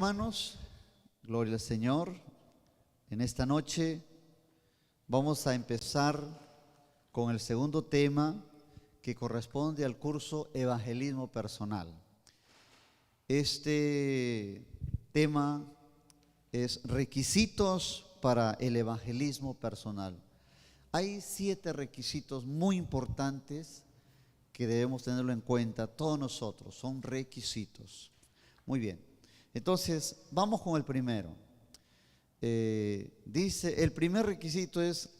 Hermanos, gloria al Señor. En esta noche vamos a empezar con el segundo tema que corresponde al curso Evangelismo Personal. Este tema es requisitos para el evangelismo personal. Hay 7 requisitos muy importantes que debemos tenerlo en cuenta todos nosotros, son requisitos. Muy bien. Entonces, vamos con el primero. Dice, el primer requisito es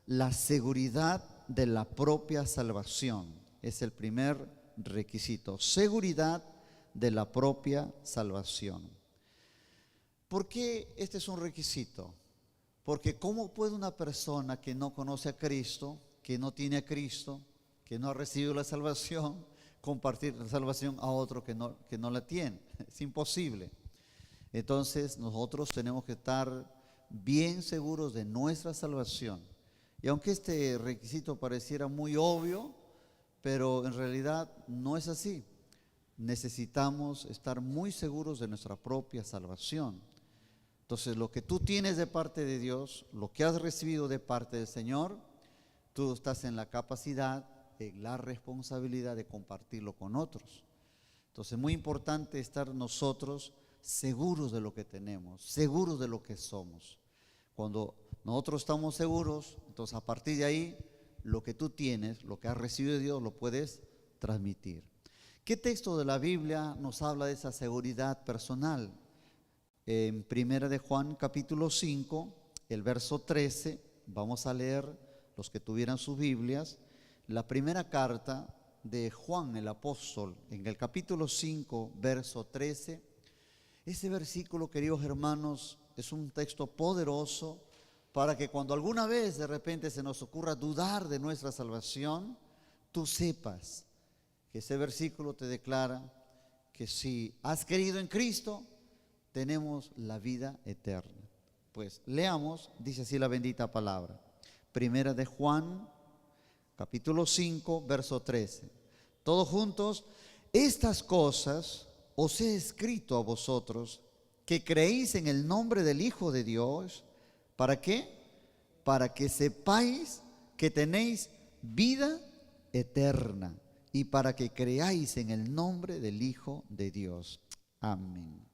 la seguridad de la propia salvación. Es el primer requisito, seguridad de la propia salvación. ¿Por qué este es un requisito? Porque ¿cómo puede una persona que no conoce a Cristo, que no tiene a Cristo, que no ha recibido la salvación, compartir la salvación a otro que no la tiene? Es imposible. Entonces nosotros tenemos que estar bien seguros de nuestra salvación. Y aunque este requisito pareciera muy obvio, pero en realidad no es así. Necesitamos estar muy seguros de nuestra propia salvación. Entonces lo que tú tienes de parte de Dios, lo que has recibido de parte del Señor, tú estás en la capacidad, en la responsabilidad de compartirlo con otros. Entonces es muy importante estar nosotros seguros de lo que tenemos, seguros de lo que somos. Cuando nosotros estamos seguros, entonces a partir de ahí, lo que tú tienes, lo que has recibido de Dios, lo puedes transmitir. ¿Qué texto de la Biblia nos habla de esa seguridad personal? En Primera de Juan, capítulo 5, el verso 13, vamos a leer, los que tuvieran sus Biblias, la primera carta de Juan el apóstol, en el capítulo 5, verso 13. Ese versículo, queridos hermanos, es un texto poderoso para que cuando alguna vez de repente se nos ocurra dudar de nuestra salvación, tú sepas que ese versículo te declara que si has creído en Cristo, tenemos la vida eterna. Pues leamos, dice así la bendita palabra. Primera de Juan, capítulo 5, verso 13. Todos juntos, estas cosas os he escrito a vosotros que creéis en el nombre del Hijo de Dios. ¿Para qué? Para que sepáis que tenéis vida eterna y para que creáis en el nombre del Hijo de Dios. Amén.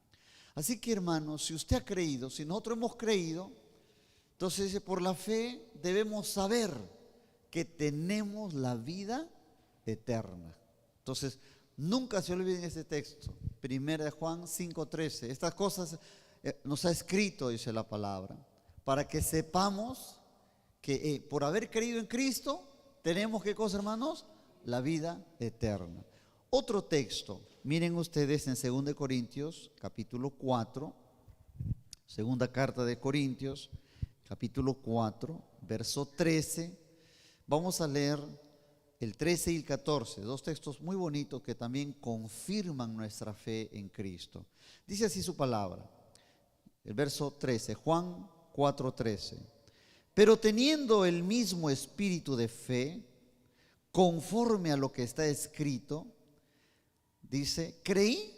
Así que, hermanos, si usted ha creído, si nosotros hemos creído, entonces por la fe debemos saber que tenemos la vida eterna. Entonces, nunca se olviden ese texto, Primera de Juan 5:13. Estas cosas nos ha escrito, dice la palabra, para que sepamos que por haber creído en Cristo, tenemos, ¿qué cosa, hermanos? La vida eterna. Otro texto, miren ustedes en 2 Corintios, capítulo 4, segunda carta de Corintios, capítulo 4, verso 13. Vamos a leer el 13 y el 14, 2 textos muy bonitos que también confirman nuestra fe en Cristo. Dice así su palabra, el verso 13, Juan 4:13. Pero teniendo el mismo espíritu de fe, conforme a lo que está escrito, dice, creí,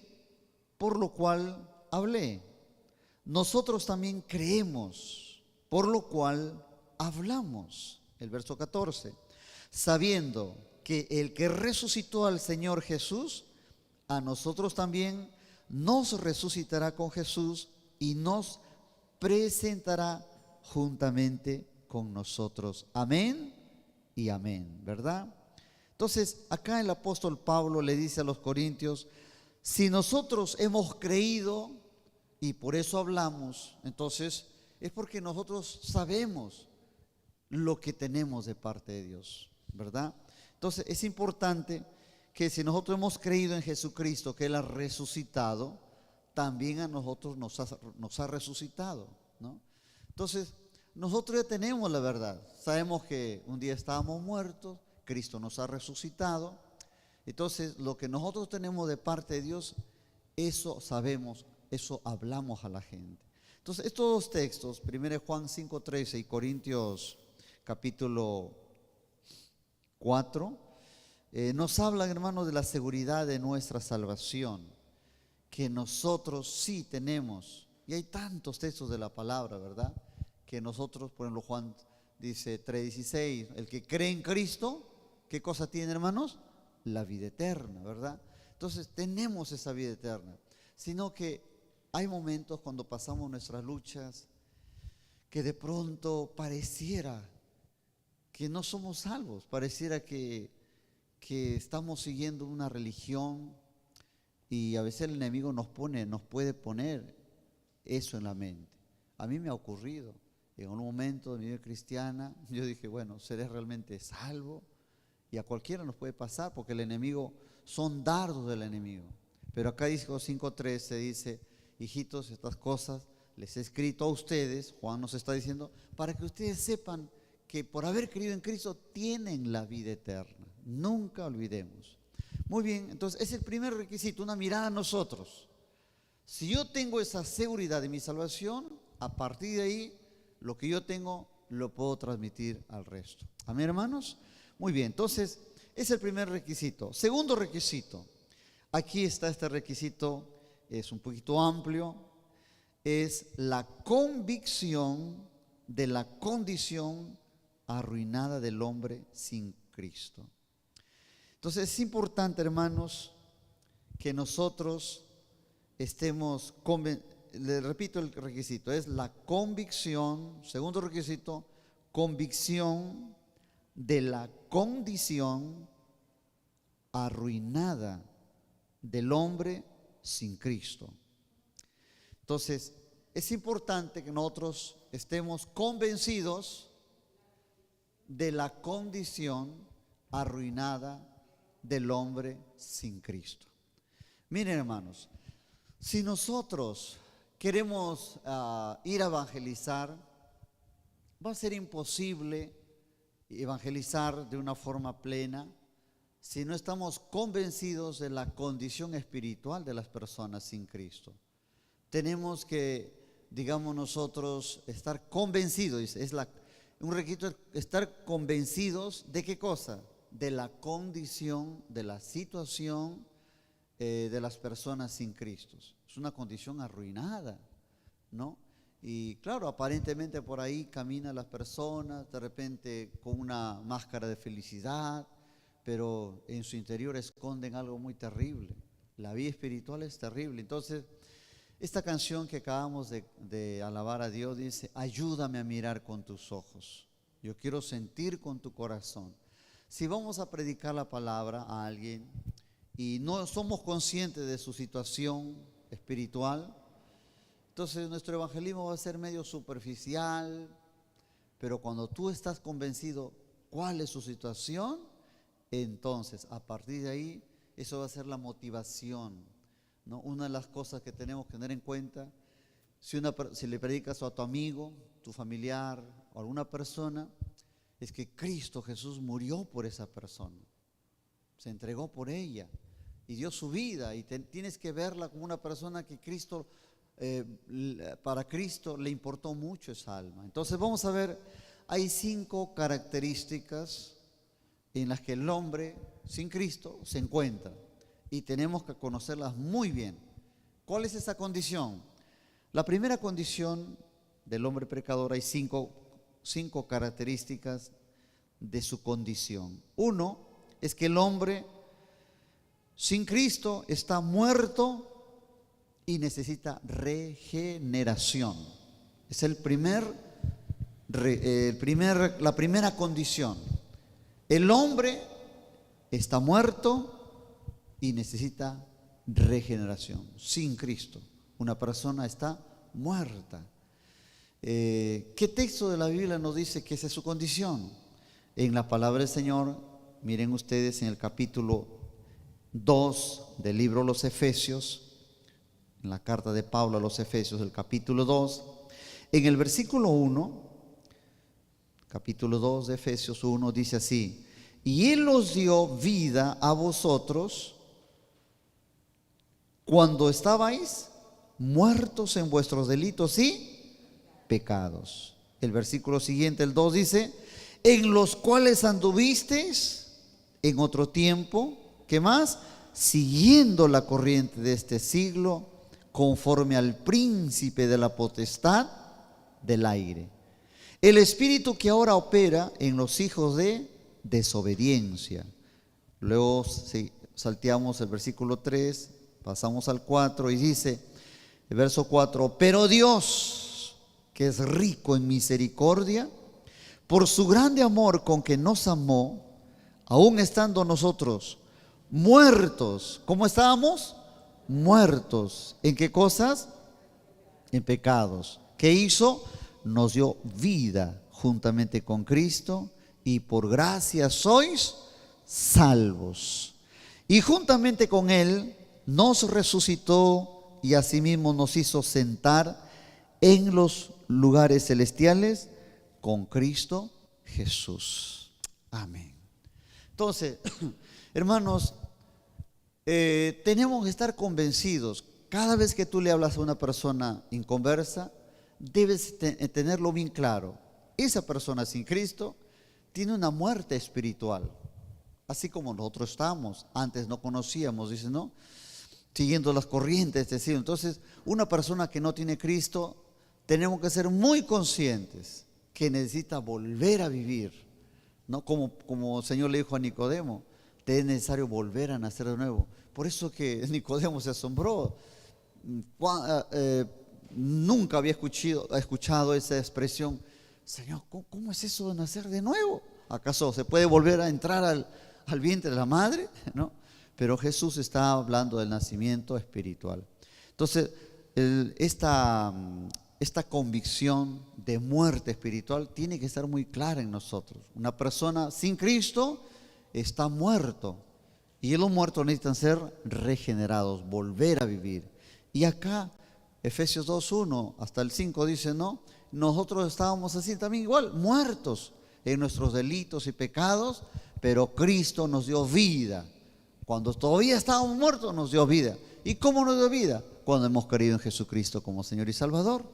por lo cual hablé. Nosotros también creemos, por lo cual hablamos. El verso 14. Sabiendo que el que resucitó al Señor Jesús, a nosotros también nos resucitará con Jesús y nos presentará juntamente con nosotros. Amén y amén, ¿verdad? Entonces, acá el apóstol Pablo le dice a los corintios, si nosotros hemos creído y por eso hablamos, entonces es porque nosotros sabemos lo que tenemos de parte de Dios, ¿verdad? Entonces es importante que si nosotros hemos creído en Jesucristo, que Él ha resucitado, también a nosotros nos ha resucitado, ¿no? Entonces nosotros ya tenemos la verdad, sabemos que un día estábamos muertos, Cristo nos ha resucitado, entonces lo que nosotros tenemos de parte de Dios, eso sabemos, eso hablamos a la gente. Entonces estos 2 textos, 1 Juan 5:13 y Corintios capítulo 4, nos hablan, hermanos, de la seguridad de nuestra salvación. que nosotros sí tenemos, y hay tantos textos de la palabra, ¿verdad? Que nosotros, por ejemplo, Juan dice 3:16, el que cree en Cristo, ¿qué cosa tiene, hermanos? La vida eterna, ¿verdad? Entonces tenemos esa vida eterna, sino que hay momentos cuando pasamos nuestras luchas que de pronto pareciera que no somos salvos, pareciera que estamos siguiendo una religión, y a veces el enemigo nos puede poner eso en la mente. A mí me ha ocurrido en un momento de mi vida cristiana. Yo dije, bueno, ¿seré realmente salvo? Y a cualquiera nos puede pasar, porque el enemigo, son dardos del enemigo. Pero acá dice 5:13, dice, hijitos, estas cosas les he escrito a ustedes, Juan nos está diciendo, para que ustedes sepan que por haber creído en Cristo tienen la vida eterna. Nunca olvidemos. Muy bien, entonces es el primer requisito, una mirada a nosotros. Si yo tengo esa seguridad de mi salvación, a partir de ahí, lo que yo tengo lo puedo transmitir al resto. ¿Amén, hermanos? Muy bien, entonces es el primer requisito. Segundo requisito, aquí está este requisito, es un poquito amplio, es la convicción de la condición arruinada del hombre sin Cristo. Entonces es importante, hermanos, que nosotros estemos, le repito el requisito, es la convicción, segundo requisito, convicción de la condición arruinada del hombre sin Cristo. Entonces, es importante que nosotros estemos convencidos de la condición arruinada del hombre sin Cristo. Miren, hermanos, si nosotros queremos ir a evangelizar, va a ser imposible evangelizar de una forma plena si no estamos convencidos de la condición espiritual de las personas sin Cristo. Tenemos que, digamos nosotros, estar convencidos, un requisito, estar convencidos de qué cosa, de la condición, de la situación de las personas sin Cristo. Es una condición arruinada, ¿no? Y claro, aparentemente por ahí caminan las personas, de repente con una máscara de felicidad, pero en su interior esconden algo muy terrible. La vida espiritual es terrible. Entonces, esta canción que acabamos de alabar a Dios dice, ayúdame a mirar con tus ojos. Yo quiero sentir con tu corazón. Si vamos a predicar la palabra a alguien y no somos conscientes de su situación espiritual, entonces nuestro evangelismo va a ser medio superficial. Pero cuando tú estás convencido cuál es su situación, entonces a partir de ahí, eso va a ser la motivación, ¿no? Una de las cosas que tenemos que tener en cuenta, si le predicas a tu amigo, tu familiar o alguna persona, es que Cristo Jesús murió por esa persona, se entregó por ella y dio su vida, y tienes que verla como una persona que Cristo, para Cristo le importó mucho esa alma. Entonces vamos a ver, hay 5 características en las que el hombre sin Cristo se encuentra, y tenemos que conocerlas muy bien. ¿Cuál es esa condición? La primera condición del hombre pecador, hay cinco características de su condición. Uno es que el hombre sin Cristo está muerto y necesita regeneración. Es la primera condición. El hombre está muerto y necesita regeneración. Sin Cristo, una persona está muerta. ¿Qué texto de la Biblia nos dice que esa es su condición? En la palabra del Señor, miren ustedes en el capítulo 2 del libro de los Efesios, en la carta de Pablo a los Efesios, el capítulo 2, en el versículo 1, capítulo 2 de Efesios 1, dice así: y Él os dio vida a vosotros cuando estabais muertos en vuestros delitos y pecados. El versículo siguiente, el 2, dice: en los cuales anduvisteis en otro tiempo, ¿qué más? siguiendo la corriente de este siglo, conforme al príncipe de la potestad del aire, el espíritu que ahora opera en los hijos de desobediencia. Luego salteamos el versículo 3, pasamos al 4 y dice, el verso 4, pero Dios, que es rico en misericordia, por su grande amor con que nos amó, aun estando nosotros muertos. ¿Cómo estábamos? Muertos. ¿En qué cosas? En pecados. ¿Qué hizo? Nos dio vida juntamente con Cristo, y por gracia sois salvos. Y juntamente con Él nos resucitó y asimismo nos hizo sentar en los lugares celestiales con Cristo Jesús. Amén. Entonces, hermanos, tenemos que estar convencidos. Cada vez que tú le hablas a una persona inconversa, debes tenerlo bien claro. Esa persona sin Cristo tiene una muerte espiritual, así como nosotros estamos. Antes no conocíamos, dice, ¿no? Siguiendo las corrientes de siglo. Entonces, una persona que no tiene Cristo, tenemos que ser muy conscientes que necesita volver a vivir, ¿no? Como el Señor le dijo a Nicodemo, te es necesario volver a nacer de nuevo. Por eso que Nicodemo se asombró. Nunca había escuchado esa expresión. Señor, ¿cómo es eso de nacer de nuevo? ¿Acaso se puede volver a entrar al vientre de la madre? ¿No? Pero Jesús está hablando del nacimiento espiritual. Entonces, esta convicción de muerte espiritual tiene que estar muy clara en nosotros. Una persona sin Cristo está muerto, y los muertos necesitan ser regenerados, volver a vivir. Y acá Efesios 2:1 hasta el 5 dice, no, nosotros estábamos así también igual, muertos en nuestros delitos y pecados, pero Cristo nos dio vida. Cuando todavía estábamos muertos, nos dio vida. ¿Y cómo nos dio vida? Cuando hemos creído en Jesucristo como Señor y Salvador.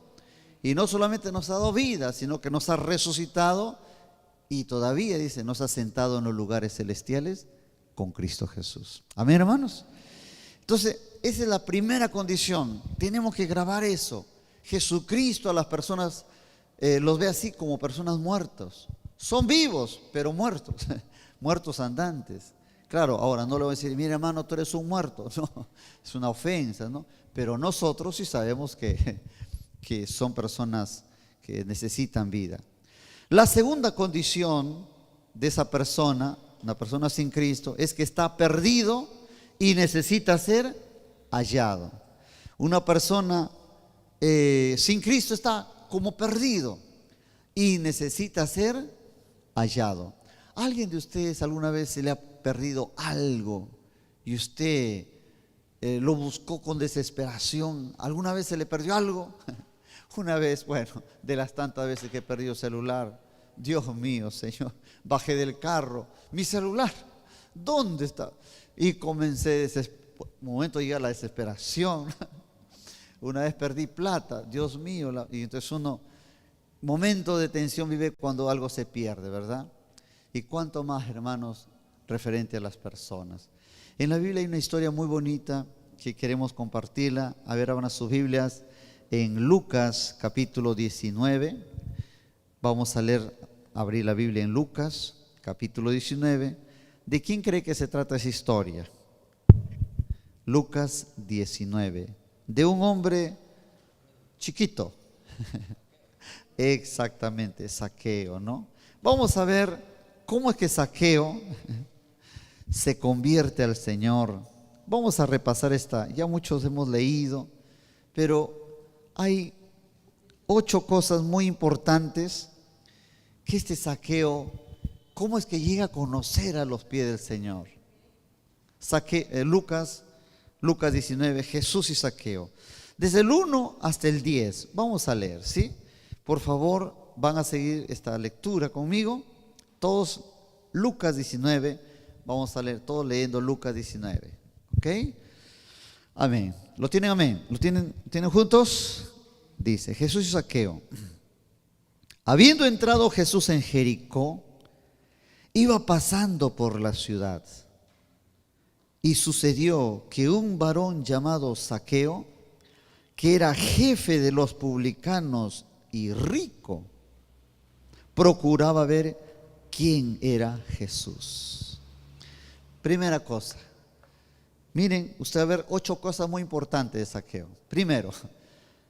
Y no solamente nos ha dado vida, sino que nos ha resucitado, y todavía, dice, nos ha sentado en los lugares celestiales con Cristo Jesús. Amén, hermanos. Entonces, esa es la primera condición. Tenemos que grabar eso. Jesucristo a las personas los ve así como personas muertas. Son vivos, pero muertos. Muertos andantes. Claro, ahora no le voy a decir, mira hermano, tú eres un muerto. No, es una ofensa, ¿no? Pero nosotros sí sabemos que son personas que necesitan vida. La segunda condición de esa persona, una persona sin Cristo, es que está perdido y necesita ser hallado. Una persona sin Cristo está como perdido y necesita ser hallado. ¿Alguien de ustedes alguna vez se le ha perdido algo y usted lo buscó con desesperación? ¿Alguna vez se le perdió algo? Una vez, bueno, de las tantas veces que he perdido celular, Dios mío, Señor, bajé del carro, mi celular, ¿dónde está? Y comencé, momento llega la desesperación. Una vez perdí plata, Dios mío, y entonces uno, momento de tensión vive cuando algo se pierde, ¿verdad? Y cuánto más, hermanos, referente a las personas. En la Biblia hay una historia muy bonita que queremos compartirla. A ver, abran sus Biblias en Lucas capítulo 19. Vamos a abrir la Biblia en Lucas capítulo 19. ¿De quién cree que se trata esa historia? Lucas 19. De un hombre chiquito. Exactamente, Zaqueo, ¿no? Vamos a ver cómo es que Zaqueo se convierte al Señor. Vamos a repasar ya muchos hemos leído, pero hay 8 cosas muy importantes que este Zaqueo, cómo es que llega a conocer a los pies del Señor. Lucas 19, Jesús y Zaqueo. Desde el 1 hasta el 10, vamos a leer, ¿sí? Por favor, van a seguir esta lectura conmigo. Todos, Lucas 19, vamos a leer, todos leyendo Lucas 19, ¿ok? Amén. ¿Lo tienen, amén? ¿Lo tienen juntos? Dice, Jesús y Zaqueo. Habiendo entrado Jesús en Jericó, iba pasando por la ciudad. Y sucedió que un varón llamado Zaqueo, que era jefe de los publicanos y rico, procuraba ver quién era Jesús. Primera cosa, miren, usted va a ver 8 cosas muy importantes de Zaqueo. Primero,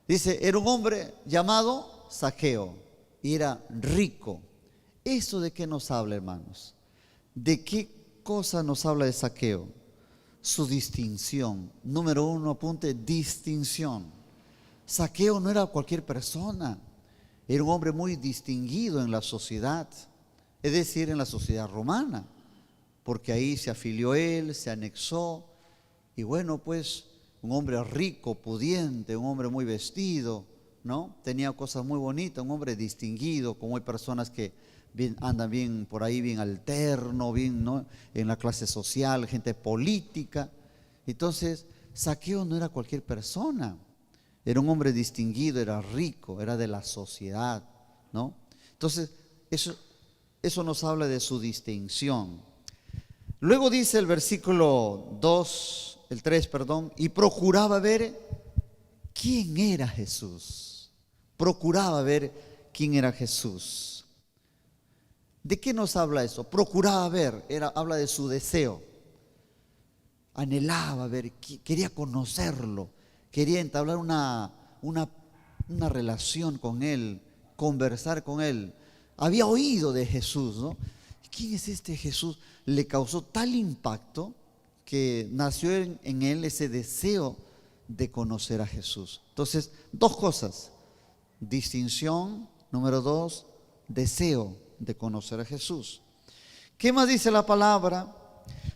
dice, era un hombre llamado Zaqueo y era rico. ¿Eso de qué nos habla, hermanos? ¿De qué cosa nos habla de Zaqueo? Su distinción. Número 1, apunte, distinción. Zaqueo no era cualquier persona, era un hombre muy distinguido en la sociedad, es decir, en la sociedad romana, porque ahí se afilió él, se anexó, y bueno, pues un hombre rico, pudiente, un hombre muy vestido, ¿no? Tenía cosas muy bonitas, un hombre distinguido, como hay personas que andan bien por ahí, bien alterno, bien, ¿no?, en la clase social, gente política. Entonces, Zaqueo no era cualquier persona, era un hombre distinguido, era rico, era de la sociedad, ¿no? Entonces, eso nos habla de su distinción. Luego dice el versículo 2, el 3, perdón, y procuraba ver quién era Jesús. Procuraba ver quién era Jesús. ¿De qué nos habla eso? Procuraba ver, habla de su deseo. Anhelaba ver, quería conocerlo, quería entablar una relación con él, conversar con él. Había oído de Jesús, ¿no? ¿Quién es este Jesús? Le causó tal impacto que nació en él ese deseo de conocer a Jesús. Entonces, 2 cosas: distinción, número 2, deseo de conocer a Jesús. ¿Qué más dice la palabra?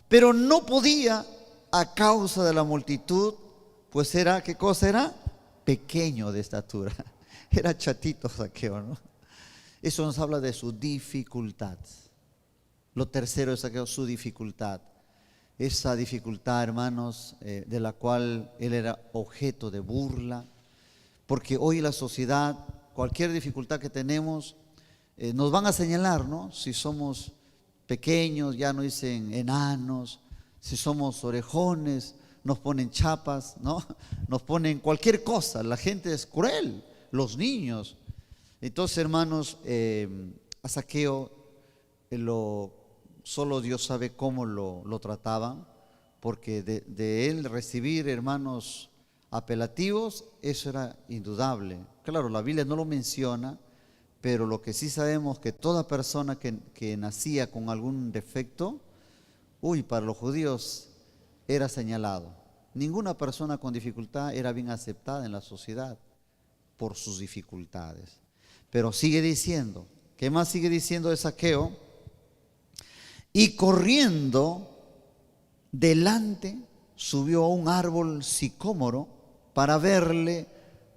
Pero no podía a causa de la multitud, pues era, ¿qué cosa era? Pequeño de estatura. Era chatito Zaqueo, ¿no? Eso nos habla de su dificultad. Lo tercero es Zaqueo, su dificultad. Esa dificultad, hermanos, de la cual él era objeto de burla, porque hoy la sociedad, cualquier dificultad que tenemos, nos van a señalar, ¿no? Si somos pequeños, ya nos dicen enanos; si somos orejones, nos ponen chapas, ¿no? Nos ponen cualquier cosa. La gente es cruel, los niños. Entonces, hermanos, a Zaqueo solo Dios sabe cómo lo trataban, porque de él recibir, hermanos, apelativos, eso era indudable. Claro, la Biblia no lo menciona, pero lo que sí sabemos que toda persona que nacía con algún defecto, para los judíos era señalado. Ninguna persona con dificultad era bien aceptada en la sociedad por sus dificultades. Pero sigue diciendo, ¿qué más sigue diciendo de Zaqueo? Y corriendo delante, subió a un árbol sicómoro para verle,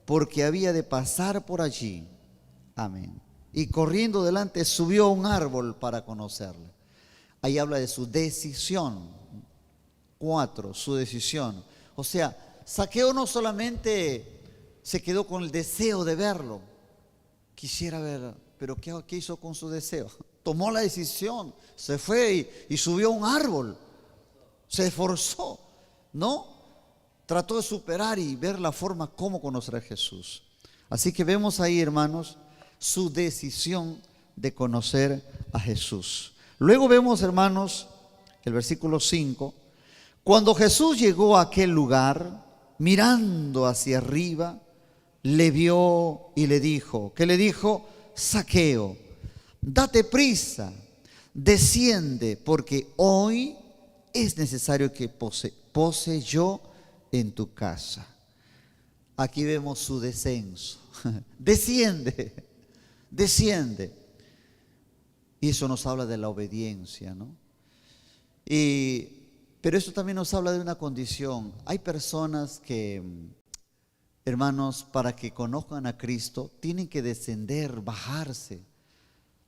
porque había de pasar por allí. Amén. Y corriendo delante, subió a un árbol para conocerle. Ahí habla de su decisión. 4, su decisión. O sea, Zaqueo no solamente se quedó con el deseo de verlo, quisiera ver, pero ¿qué hizo con su deseo? Tomó la decisión, se fue y subió a un árbol, se esforzó, ¿no? Trató de superar y ver la forma como conocer a Jesús. Así que vemos ahí, hermanos, su decisión de conocer a Jesús. Luego vemos, hermanos, el versículo 5. Cuando Jesús llegó a aquel lugar, mirando hacia arriba, le vio y le dijo, ¿qué le dijo? Zaqueo, date prisa, desciende, porque hoy es necesario que pose yo en tu casa. Aquí vemos su descenso. Desciende, desciende. Y eso nos habla de la obediencia, ¿no? Pero esto también nos habla de una condición. Hay personas que, hermanos, para que conozcan a Cristo, tienen que descender, bajarse,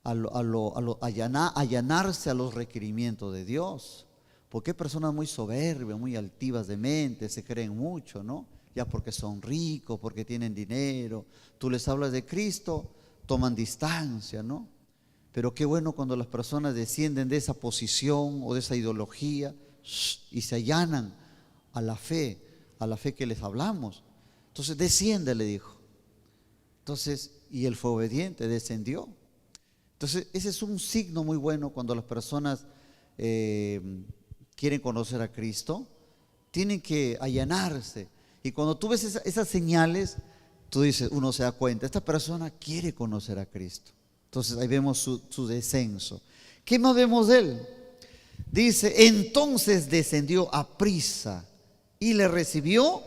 allanarse a los requerimientos de Dios. Porque hay personas muy soberbias, muy altivas de mente, se creen mucho, ¿no? Ya porque son ricos, porque tienen dinero. Tú les hablas de Cristo, toman distancia, ¿no? Pero qué bueno cuando las personas descienden de esa posición o de esa ideología y se allanan a la fe que les hablamos. Entonces, desciende, le dijo. Entonces, y él fue obediente, descendió. Entonces, ese es un signo muy bueno cuando las personas quieren conocer a Cristo. Tienen que allanarse. Y cuando tú ves esas señales, tú dices, uno se da cuenta, esta persona quiere conocer a Cristo. Entonces ahí vemos su descenso. ¿Qué más vemos de él? Dice, entonces descendió aprisa y le recibió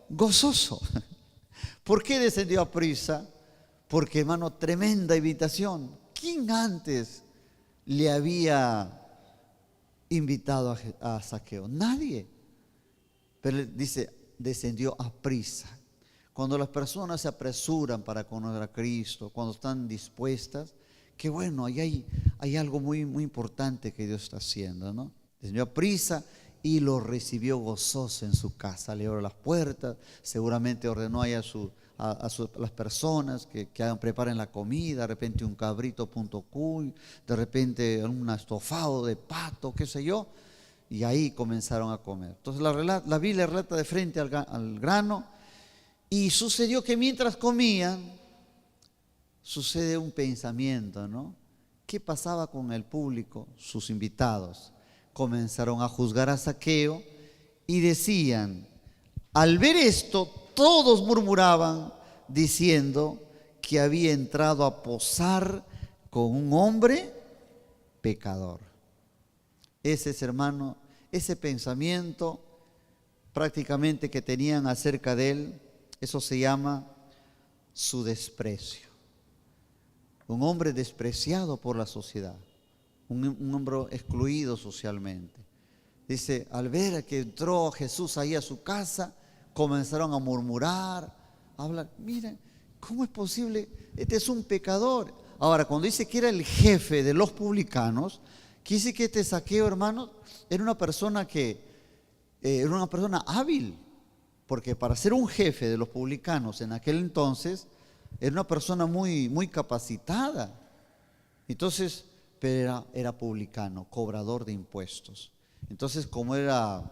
gozoso. ¿Por qué descendió aprisa? Porque, hermano, tremenda invitación. ¿Quién antes le había invitado a Zaqueo? Nadie. Pero él dice, descendió aprisa. Cuando las personas se apresuran para conocer a Cristo, cuando están dispuestas, que bueno, ahí hay algo muy, muy importante que Dios está haciendo, ¿no? Descendió aprisa y lo recibió gozoso en su casa. Le abrió las puertas, seguramente ordenó ahí a las personas que preparen la comida, de repente un cabrito punto cuy, de repente un estofado de pato, qué sé yo, y ahí comenzaron a comer. Entonces la Biblia relata de frente al grano, y sucedió que mientras comían, sucede un pensamiento, ¿no? ¿Qué pasaba con el público? Sus invitados comenzaron a juzgar a Zaqueo y decían, al ver esto, todos murmuraban diciendo que había entrado a posar con un hombre pecador. Ese es, hermano, ese pensamiento prácticamente que tenían acerca de él, eso se llama su desprecio. Un hombre despreciado por la sociedad, un hombre excluido socialmente. Dice, al ver que entró Jesús ahí a su casa, comenzaron a murmurar, a hablar. Miren, ¿cómo es posible? Este es un pecador. Ahora, cuando dice que era el jefe de los publicanos, quiere decir que este Zaqueo, hermano, era una persona era una persona hábil. Porque para ser un jefe de los publicanos en aquel entonces, era una persona muy, muy capacitada. Entonces, pero era publicano, cobrador de impuestos. Entonces, como era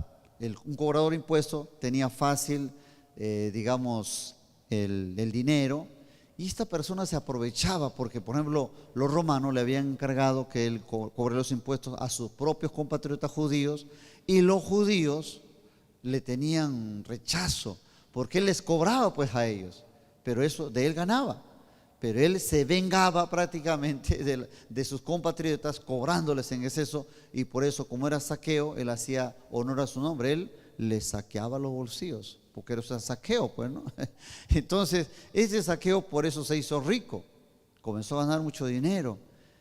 un cobrador de impuestos, tenía fácil, digamos, el dinero. Y esta persona se aprovechaba porque, por ejemplo, los romanos le habían encargado que él cobre los impuestos a sus propios compatriotas judíos, y los judíos le tenían rechazo porque él les cobraba pues a ellos, pero eso de él ganaba. Pero él se vengaba prácticamente de sus compatriotas cobrándoles en exceso, y por eso, como era Zaqueo, él hacía honor a su nombre. Él les saqueaba los bolsillos, porque era saqueo, pues, ¿no? Entonces, ese Zaqueo por eso se hizo rico, comenzó a ganar mucho dinero.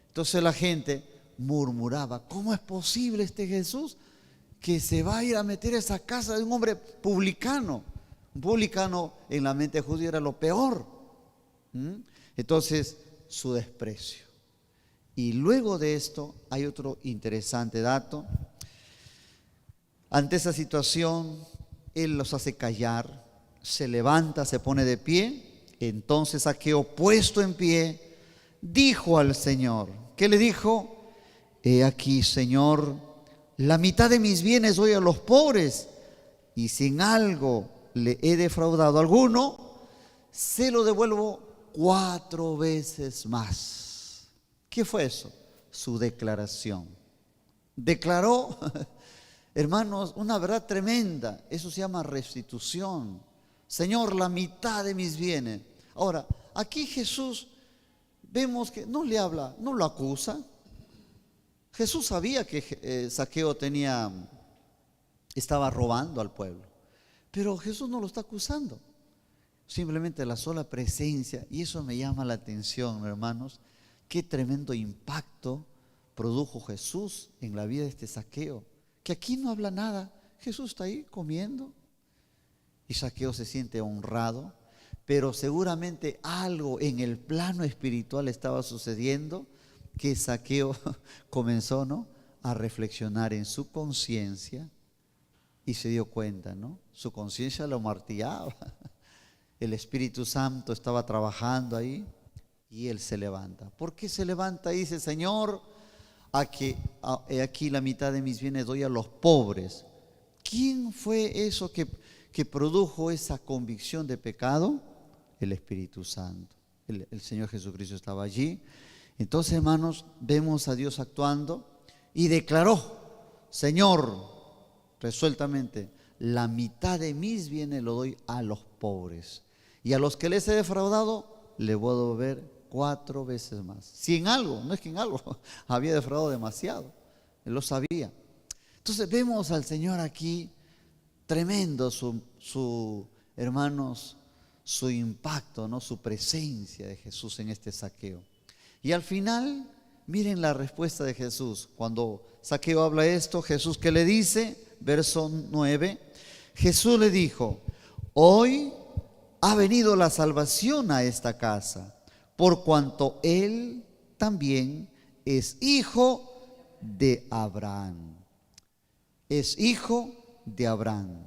Entonces la gente murmuraba, ¿cómo es posible este Jesús que se va a ir a meter a esa casa de un hombre publicano? Un publicano en la mente judía era lo peor. Entonces, su desprecio. Y luego de esto hay otro interesante dato. Ante esa situación, él los hace callar, se levanta, se pone de pie. Entonces Zaqueo, puesto en pie, dijo al Señor. ¿Qué le dijo? He aquí, Señor, la mitad de mis bienes doy a los pobres, y si en algo le he defraudado a alguno, se lo devuelvo 4 veces más. ¿Qué fue eso? Su declaración. Declaró, hermanos, una verdad tremenda. Eso se llama restitución. Señor, la mitad de mis bienes. Ahora, aquí Jesús vemos que no le habla, no lo acusa. Jesús sabía que Zaqueo estaba robando al pueblo, pero Jesús no lo está acusando. Simplemente la sola presencia, y eso me llama la atención, hermanos, qué tremendo impacto produjo Jesús en la vida de este Zaqueo, que aquí no habla nada. Jesús está ahí comiendo y Zaqueo se siente honrado, pero seguramente algo en el plano espiritual estaba sucediendo, que Zaqueo comenzó, ¿no?, a reflexionar en su conciencia y se dio cuenta, ¿no? Su conciencia lo martillaba. El Espíritu Santo estaba trabajando ahí y él se levanta. ¿Por qué se levanta y dice, Señor, he aquí la mitad de mis bienes doy a los pobres. ¿Quién fue eso que produjo esa convicción de pecado? El Espíritu Santo. El Señor Jesucristo estaba allí. Entonces, hermanos, vemos a Dios actuando y declaró: Señor, resueltamente, la mitad de mis bienes lo doy a los pobres, y a los que les he defraudado le voy a devolver 4 veces más. Si en algo, no es que en algo había defraudado demasiado, él lo sabía. Entonces vemos al Señor aquí, tremendo hermanos, su impacto, ¿no? Su presencia de Jesús en este Zaqueo. Y al final, miren la respuesta de Jesús. Cuando Zaqueo habla esto, Jesús, ¿qué le dice? Verso 9. Jesús le dijo: hoy ha venido la salvación a esta casa, por cuanto él también es hijo de Abraham. Es hijo de Abraham.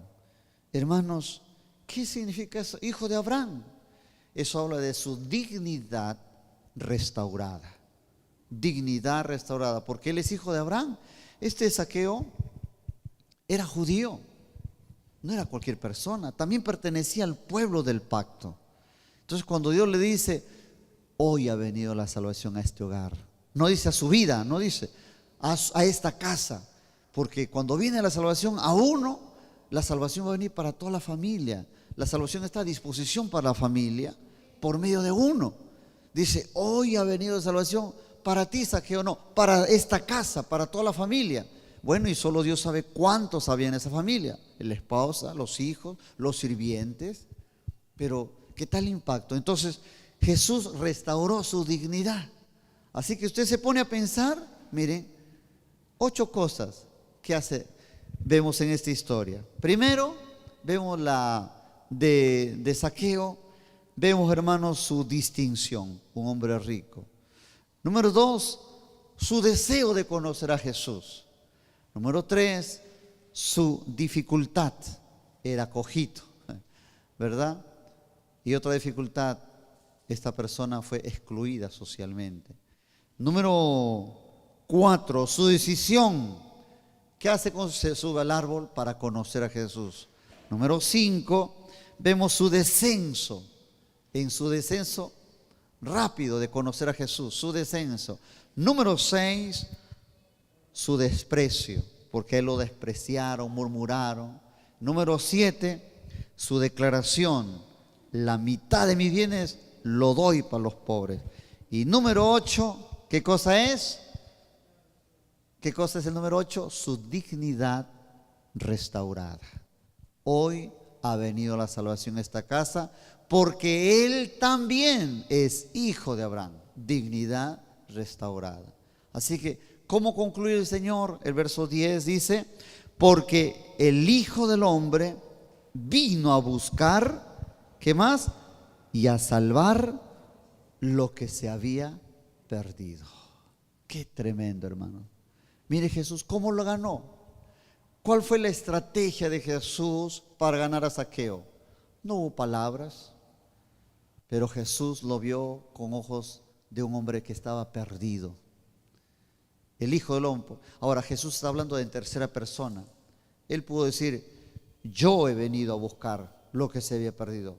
Hermanos, ¿qué significa eso? Hijo de Abraham. Eso habla de su dignidad restaurada. Dignidad restaurada, porque él es hijo de Abraham. Este Zaqueo era judío, no era cualquier persona, también pertenecía al pueblo del pacto. Entonces, cuando Dios le dice: hoy ha venido la salvación a este hogar, no dice a su vida, no dice a esta casa, porque cuando viene la salvación a uno, la salvación va a venir para toda la familia. La salvación está a disposición para la familia por medio de uno. Dice: hoy ha venido la salvación para ti, Zaqueo, no, para esta casa, para toda la familia. Bueno, y solo Dios sabe cuántos había en esa familia: la esposa, los hijos, los sirvientes. Pero ¿qué tal impacto? Entonces Jesús restauró su dignidad. Así que usted se pone a pensar, miren, 8 cosas que vemos en esta historia. Primero, vemos la de Zaqueo. Vemos, hermanos, su distinción, un hombre rico. Número 2, su deseo de conocer a Jesús. Número 3, su dificultad, era cojito, ¿verdad? Y otra dificultad: esta persona fue excluida socialmente. Número 4, su decisión. ¿Qué hace cuando se sube al árbol para conocer a Jesús? Número 5, vemos su descenso. En su descenso rápido de conocer a Jesús, su descenso. Número 6, su desprecio, porque lo despreciaron, murmuraron. Número 7, su declaración: la mitad de mis bienes lo doy para los pobres. Y número 8, ¿qué cosa es? ¿Qué cosa es el número 8? Su dignidad restaurada. Hoy ha venido la salvación a esta casa, porque él también es hijo de Abraham. Dignidad restaurada. Así que, ¿cómo concluye el Señor? El verso 10 dice: porque el Hijo del Hombre vino a buscar, ¿qué más? Y a salvar lo que se había perdido. Qué tremendo, hermano. Mire Jesús, ¿cómo lo ganó? ¿Cuál fue la estrategia de Jesús para ganar a Zaqueo? No hubo palabras, pero Jesús lo vio con ojos de un hombre que estaba perdido. El Hijo del Hombre. Ahora Jesús está hablando en tercera persona. Él pudo decir: yo he venido a buscar lo que se había perdido.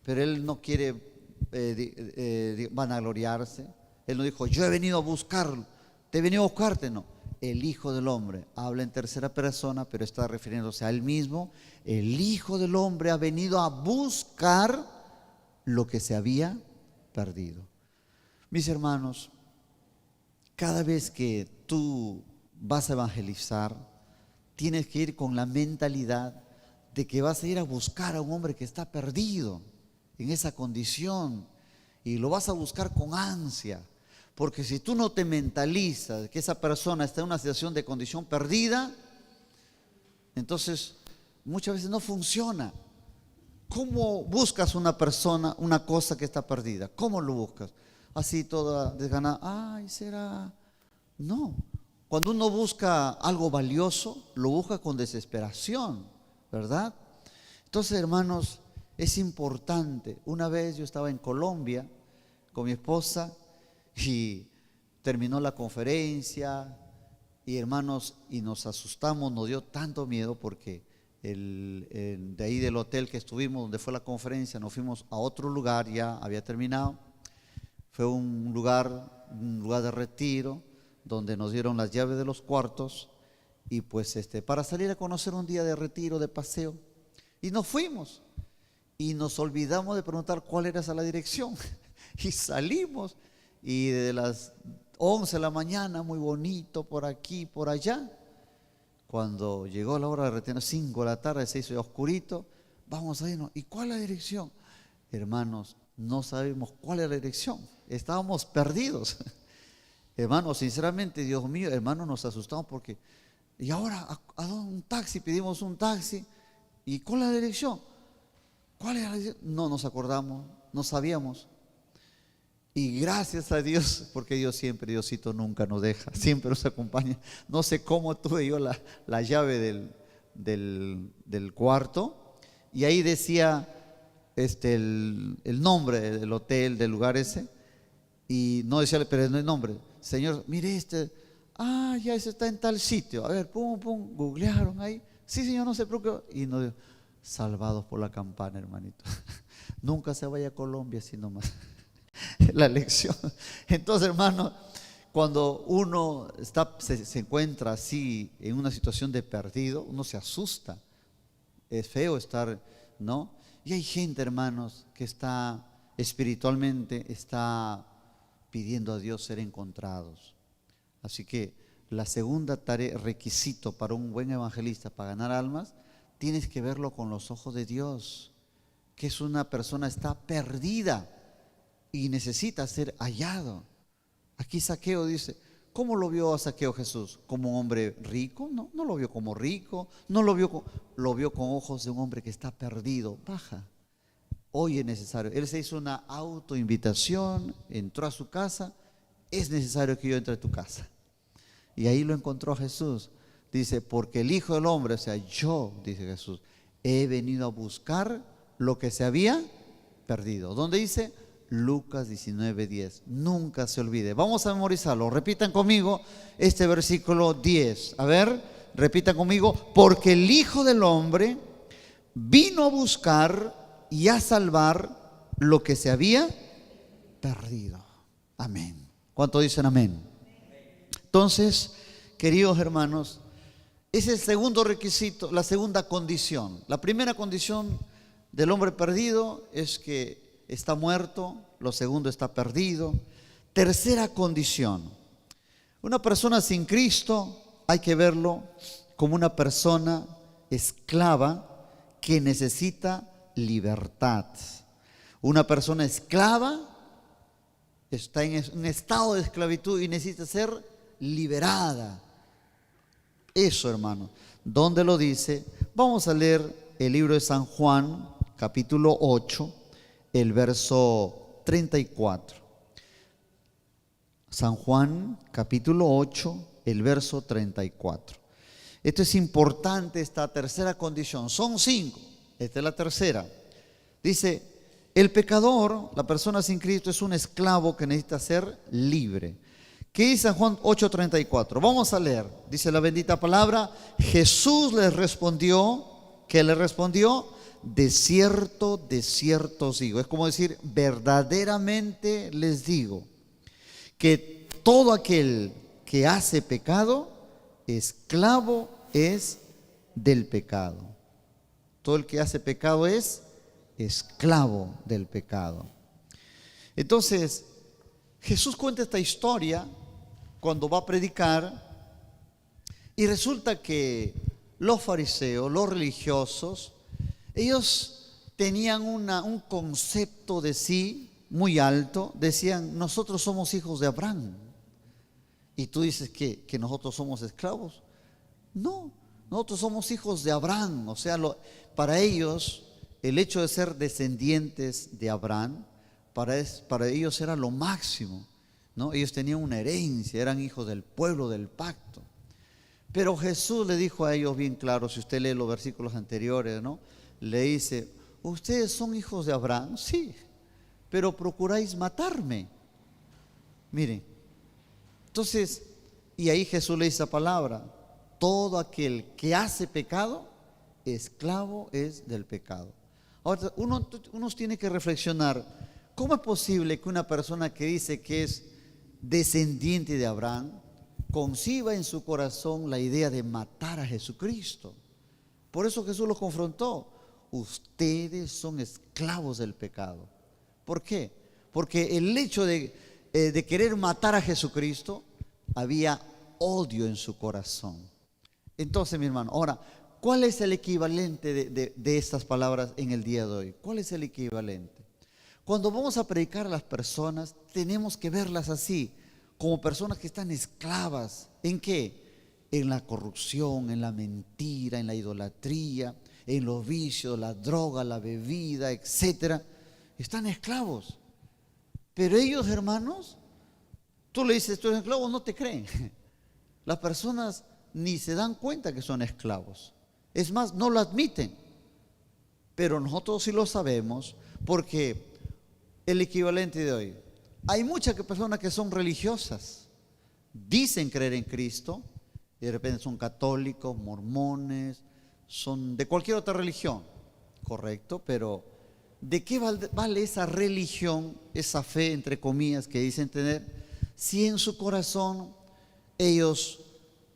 Pero él no quiere vanagloriarse. Él no dijo: yo he venido a buscarlo, te he venido a buscarte. No, el Hijo del Hombre habla en tercera persona, pero está refiriéndose a él mismo. El Hijo del Hombre ha venido a buscar lo que se había perdido. Mis hermanos, cada vez que tú vas a evangelizar, tienes que ir con la mentalidad de que vas a ir a buscar a un hombre que está perdido en esa condición, y lo vas a buscar con ansia, porque si tú no te mentalizas que esa persona está en una situación de condición perdida, entonces muchas veces no funciona. ¿Cómo buscas una persona, una cosa que está perdida? ¿Cómo lo buscas? Así toda desganada: ay, será. No, cuando uno busca algo valioso, lo busca con desesperación, ¿verdad? Entonces, hermanos, es importante. Una vez yo estaba en Colombia con mi esposa y terminó la conferencia, Y hermanos, y nos asustamos, nos dio tanto miedo porque de ahí del hotel que estuvimos, donde fue la conferencia, nos fuimos a otro lugar, ya había terminado. Fue un lugar de retiro, donde nos dieron las llaves de los cuartos, y pues para salir a conocer un día de retiro, de paseo. Y nos fuimos, y nos olvidamos de preguntar cuál era esa la dirección. Y salimos, y de las 11 de la mañana, muy bonito, por aquí, por allá. Cuando llegó la hora de retiro, 5 de la tarde, se hizo ya oscurito, vamos a irnos. ¿Y cuál es la dirección? Hermanos, no sabemos cuál es la dirección, estábamos perdidos. Hermanos, sinceramente, Dios mío, hermanos, nos asustamos porque, ¿y ahora a dónde? Un taxi, pedimos un taxi, ¿y cuál es la dirección? ¿Cuál es la dirección? No nos acordamos, no sabíamos. Y gracias a Dios, porque Dios siempre, Diosito nunca nos deja, siempre nos acompaña. No sé cómo tuve yo la llave del cuarto, y ahí decía el nombre del hotel, del lugar ese, y no decía, pero no el nombre. Señor, mire ya ese está en tal sitio. A ver, pum, googlearon ahí. Sí, señor, no se preocupe. Y nos dijo, salvados por la campana, hermanito. Nunca se vaya a Colombia, sino más. La lección. Entonces, hermano, cuando uno se encuentra así en una situación de perdido, uno se asusta. Es feo estar, ¿no? Y hay gente, hermanos, que está espiritualmente, está pidiendo a Dios ser encontrados. Así que la segunda tarea, requisito para un buen evangelista, para ganar almas, tienes que verlo con los ojos de Dios, que es una persona está perdida y necesita ser hallado. Aquí Zaqueo dice, ¿cómo lo vio a Zaqueo Jesús? ¿Como un hombre rico? No, no lo vio como rico, no lo vio con ojos de un hombre que está perdido. Baja, hoy es necesario. Él se hizo una autoinvitación, entró a su casa, es necesario que yo entre a tu casa. Y ahí lo encontró a Jesús. Dice, porque el Hijo del Hombre, o sea, yo, dice Jesús, he venido a buscar lo que se había perdido. ¿Dónde dice? Lucas 19:10. Nunca se olvide. Vamos a memorizarlo. Repitan conmigo este versículo 10. A ver, repitan conmigo. Porque el Hijo del Hombre vino a buscar y a salvar lo que se había perdido. Amén. ¿Cuántos dicen amén? Entonces, queridos hermanos, ese es el segundo requisito, la segunda condición. La primera condición del hombre perdido es que está muerto, lo segundo está perdido. Tercera condición, una persona sin Cristo hay que verlo como una persona esclava que necesita libertad. Una persona esclava está en un estado de esclavitud y necesita ser liberada. Eso, hermano, ¿dónde lo dice? Vamos a leer el libro de San Juan, capítulo 8, el verso 34. San Juan, capítulo 8, el verso 34. Esto es importante, esta tercera condición. Son 5, esta es la tercera. Dice, el pecador, la persona sin Cristo, es un esclavo que necesita ser libre. ¿Qué dice San Juan 8:34? Vamos a leer. Dice la bendita palabra, Jesús les respondió, ¿qué le respondió? De cierto os digo. Es como decir, verdaderamente les digo, que todo aquel que hace pecado, esclavo es del pecado. Todo el que hace pecado es esclavo del pecado. Entonces, Jesús cuenta esta historia cuando va a predicar, y resulta que los fariseos, los religiosos, ellos tenían un concepto de sí muy alto. Decían, nosotros somos hijos de Abraham. Y tú dices que nosotros somos esclavos. No, nosotros somos hijos de Abraham. O sea, para ellos el hecho de ser descendientes de Abraham, para ellos era lo máximo, ¿no? Ellos tenían una herencia, eran hijos del pueblo del pacto. Pero Jesús le dijo a ellos bien claro, si usted lee los versículos anteriores, ¿no? Le dice, ¿ustedes son hijos de Abraham? Sí, pero procuráis matarme. Miren, entonces Y ahí Jesús le dice esa palabra: todo aquel que hace pecado, esclavo es del pecado. Ahora, uno tiene que reflexionar: ¿cómo es posible que una persona que dice que es descendiente de Abraham conciba en su corazón la idea de matar a Jesucristo? Por eso Jesús los confrontó: ustedes son esclavos del pecado. ¿Por qué? Porque el hecho de querer matar a Jesucristo, había odio en su corazón. Entonces, mi hermano, ahora, ¿cuál es el equivalente de estas palabras en el día de hoy? ¿Cuál es el equivalente? Cuando vamos a predicar a las personas, tenemos que verlas así, como personas que están esclavas. ¿En qué? En la corrupción, en la mentira, en la idolatría, en los vicios, la droga, la bebida, etcétera. Están esclavos. Pero ellos, hermanos, tú le dices: tú eres esclavo, no te creen. Las personas ni se dan cuenta que son esclavos. Es más, no lo admiten. Pero nosotros sí lo sabemos, porque el equivalente de hoy: hay muchas personas que son religiosas, dicen creer en Cristo, y de repente son católicos, mormones, son de cualquier otra religión, correcto, pero ¿de qué vale esa religión, esa fe, entre comillas, que dicen tener, si en su corazón ellos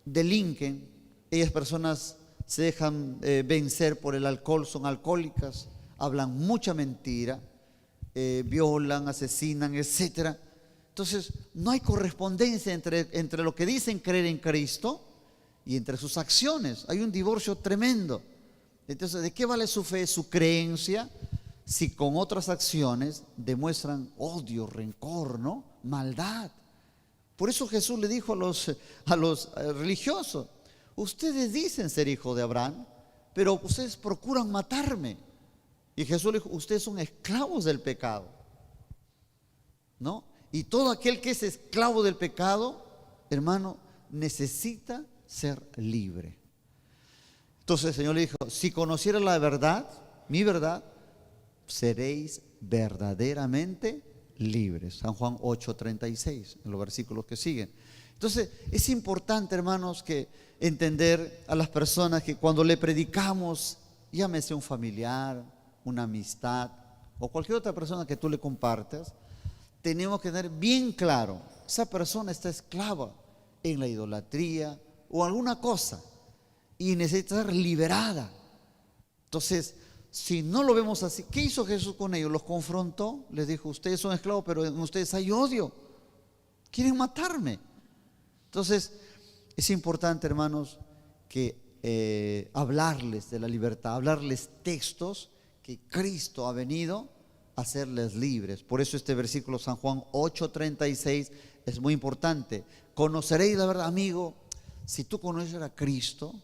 delinquen? Ellas personas se dejan vencer por el alcohol, son alcohólicas, hablan mucha mentira, violan, asesinan, etcétera. Entonces, no hay correspondencia entre lo que dicen creer en Cristo y entre sus acciones. Hay un divorcio tremendo. Entonces, ¿de qué vale su fe, su creencia, si con otras acciones demuestran odio, rencor, ¿no? Maldad? Por eso Jesús le dijo a los religiosos: ustedes dicen ser hijos de Abraham, pero ustedes procuran matarme. Y Jesús le dijo: ustedes son esclavos del pecado, ¿no? Y todo aquel que es esclavo del pecado, hermano, necesita ser libre. Entonces el Señor le dijo: si conocieran la verdad, mi verdad, seréis verdaderamente libres. San Juan 8:36, en los versículos que siguen. Entonces es importante, hermanos, que entender a las personas que cuando le predicamos, llámese un familiar, una amistad o cualquier otra persona que tú le compartas, tenemos que tener bien claro: esa persona está esclava en la idolatría o alguna cosa y necesita ser liberada. Entonces, si no lo vemos así, ¿qué hizo Jesús con ellos? Los confrontó, les dijo: ustedes son esclavos, pero en ustedes hay odio, quieren matarme. Entonces, es importante, hermanos, que hablarles de la libertad, hablarles textos que Cristo ha venido a hacerles libres. Por eso este versículo, San Juan 8:36, es muy importante. Conoceréis la verdad, amigo. Si tú conoces a Cristo,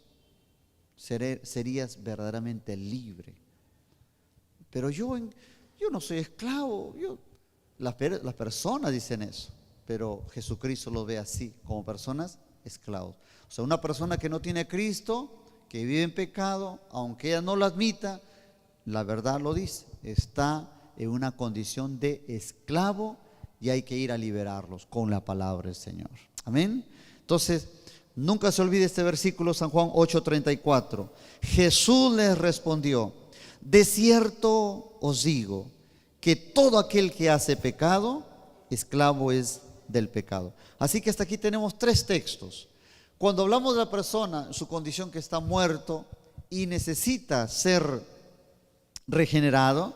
serías verdaderamente libre. Pero yo no soy esclavo. Las personas dicen eso, pero Jesucristo lo ve así, como personas esclavos. O sea, una persona que no tiene a Cristo, que vive en pecado, aunque ella no lo admita, la verdad lo dice, está en una condición de esclavo y hay que ir a liberarlos con la palabra del Señor. Amén. Entonces, nunca se olvide este versículo, San Juan 8:34. Jesús les respondió: de cierto os digo que todo aquel que hace pecado, esclavo es del pecado. Así que hasta aquí tenemos 3 textos. Cuando hablamos de la persona, su condición que está muerto y necesita ser regenerado,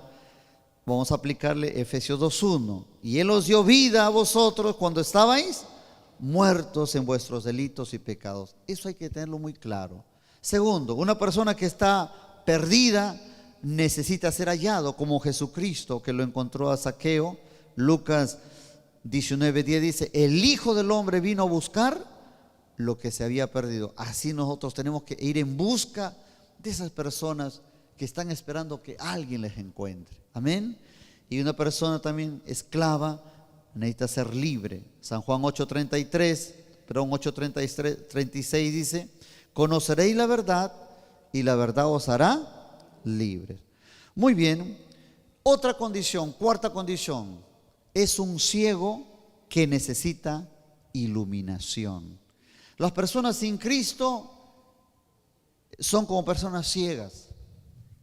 vamos a aplicarle Efesios 2:1. Y Él os dio vida a vosotros cuando estabais muertos en vuestros delitos y pecados. Eso hay que tenerlo muy claro. Segundo, una persona que está perdida necesita ser hallado, como Jesucristo, que lo encontró a Zaqueo. Lucas 19:10 dice: el Hijo del Hombre vino a buscar lo que se había perdido. Así nosotros tenemos que ir en busca de esas personas que están esperando que alguien les encuentre. Amén. Y una persona también esclava necesita ser libre. San Juan 8:36 dice: conoceréis la verdad y la verdad os hará libres. Muy bien. Otra condición, cuarta condición, es un ciego que necesita iluminación. Las personas sin Cristo son como personas ciegas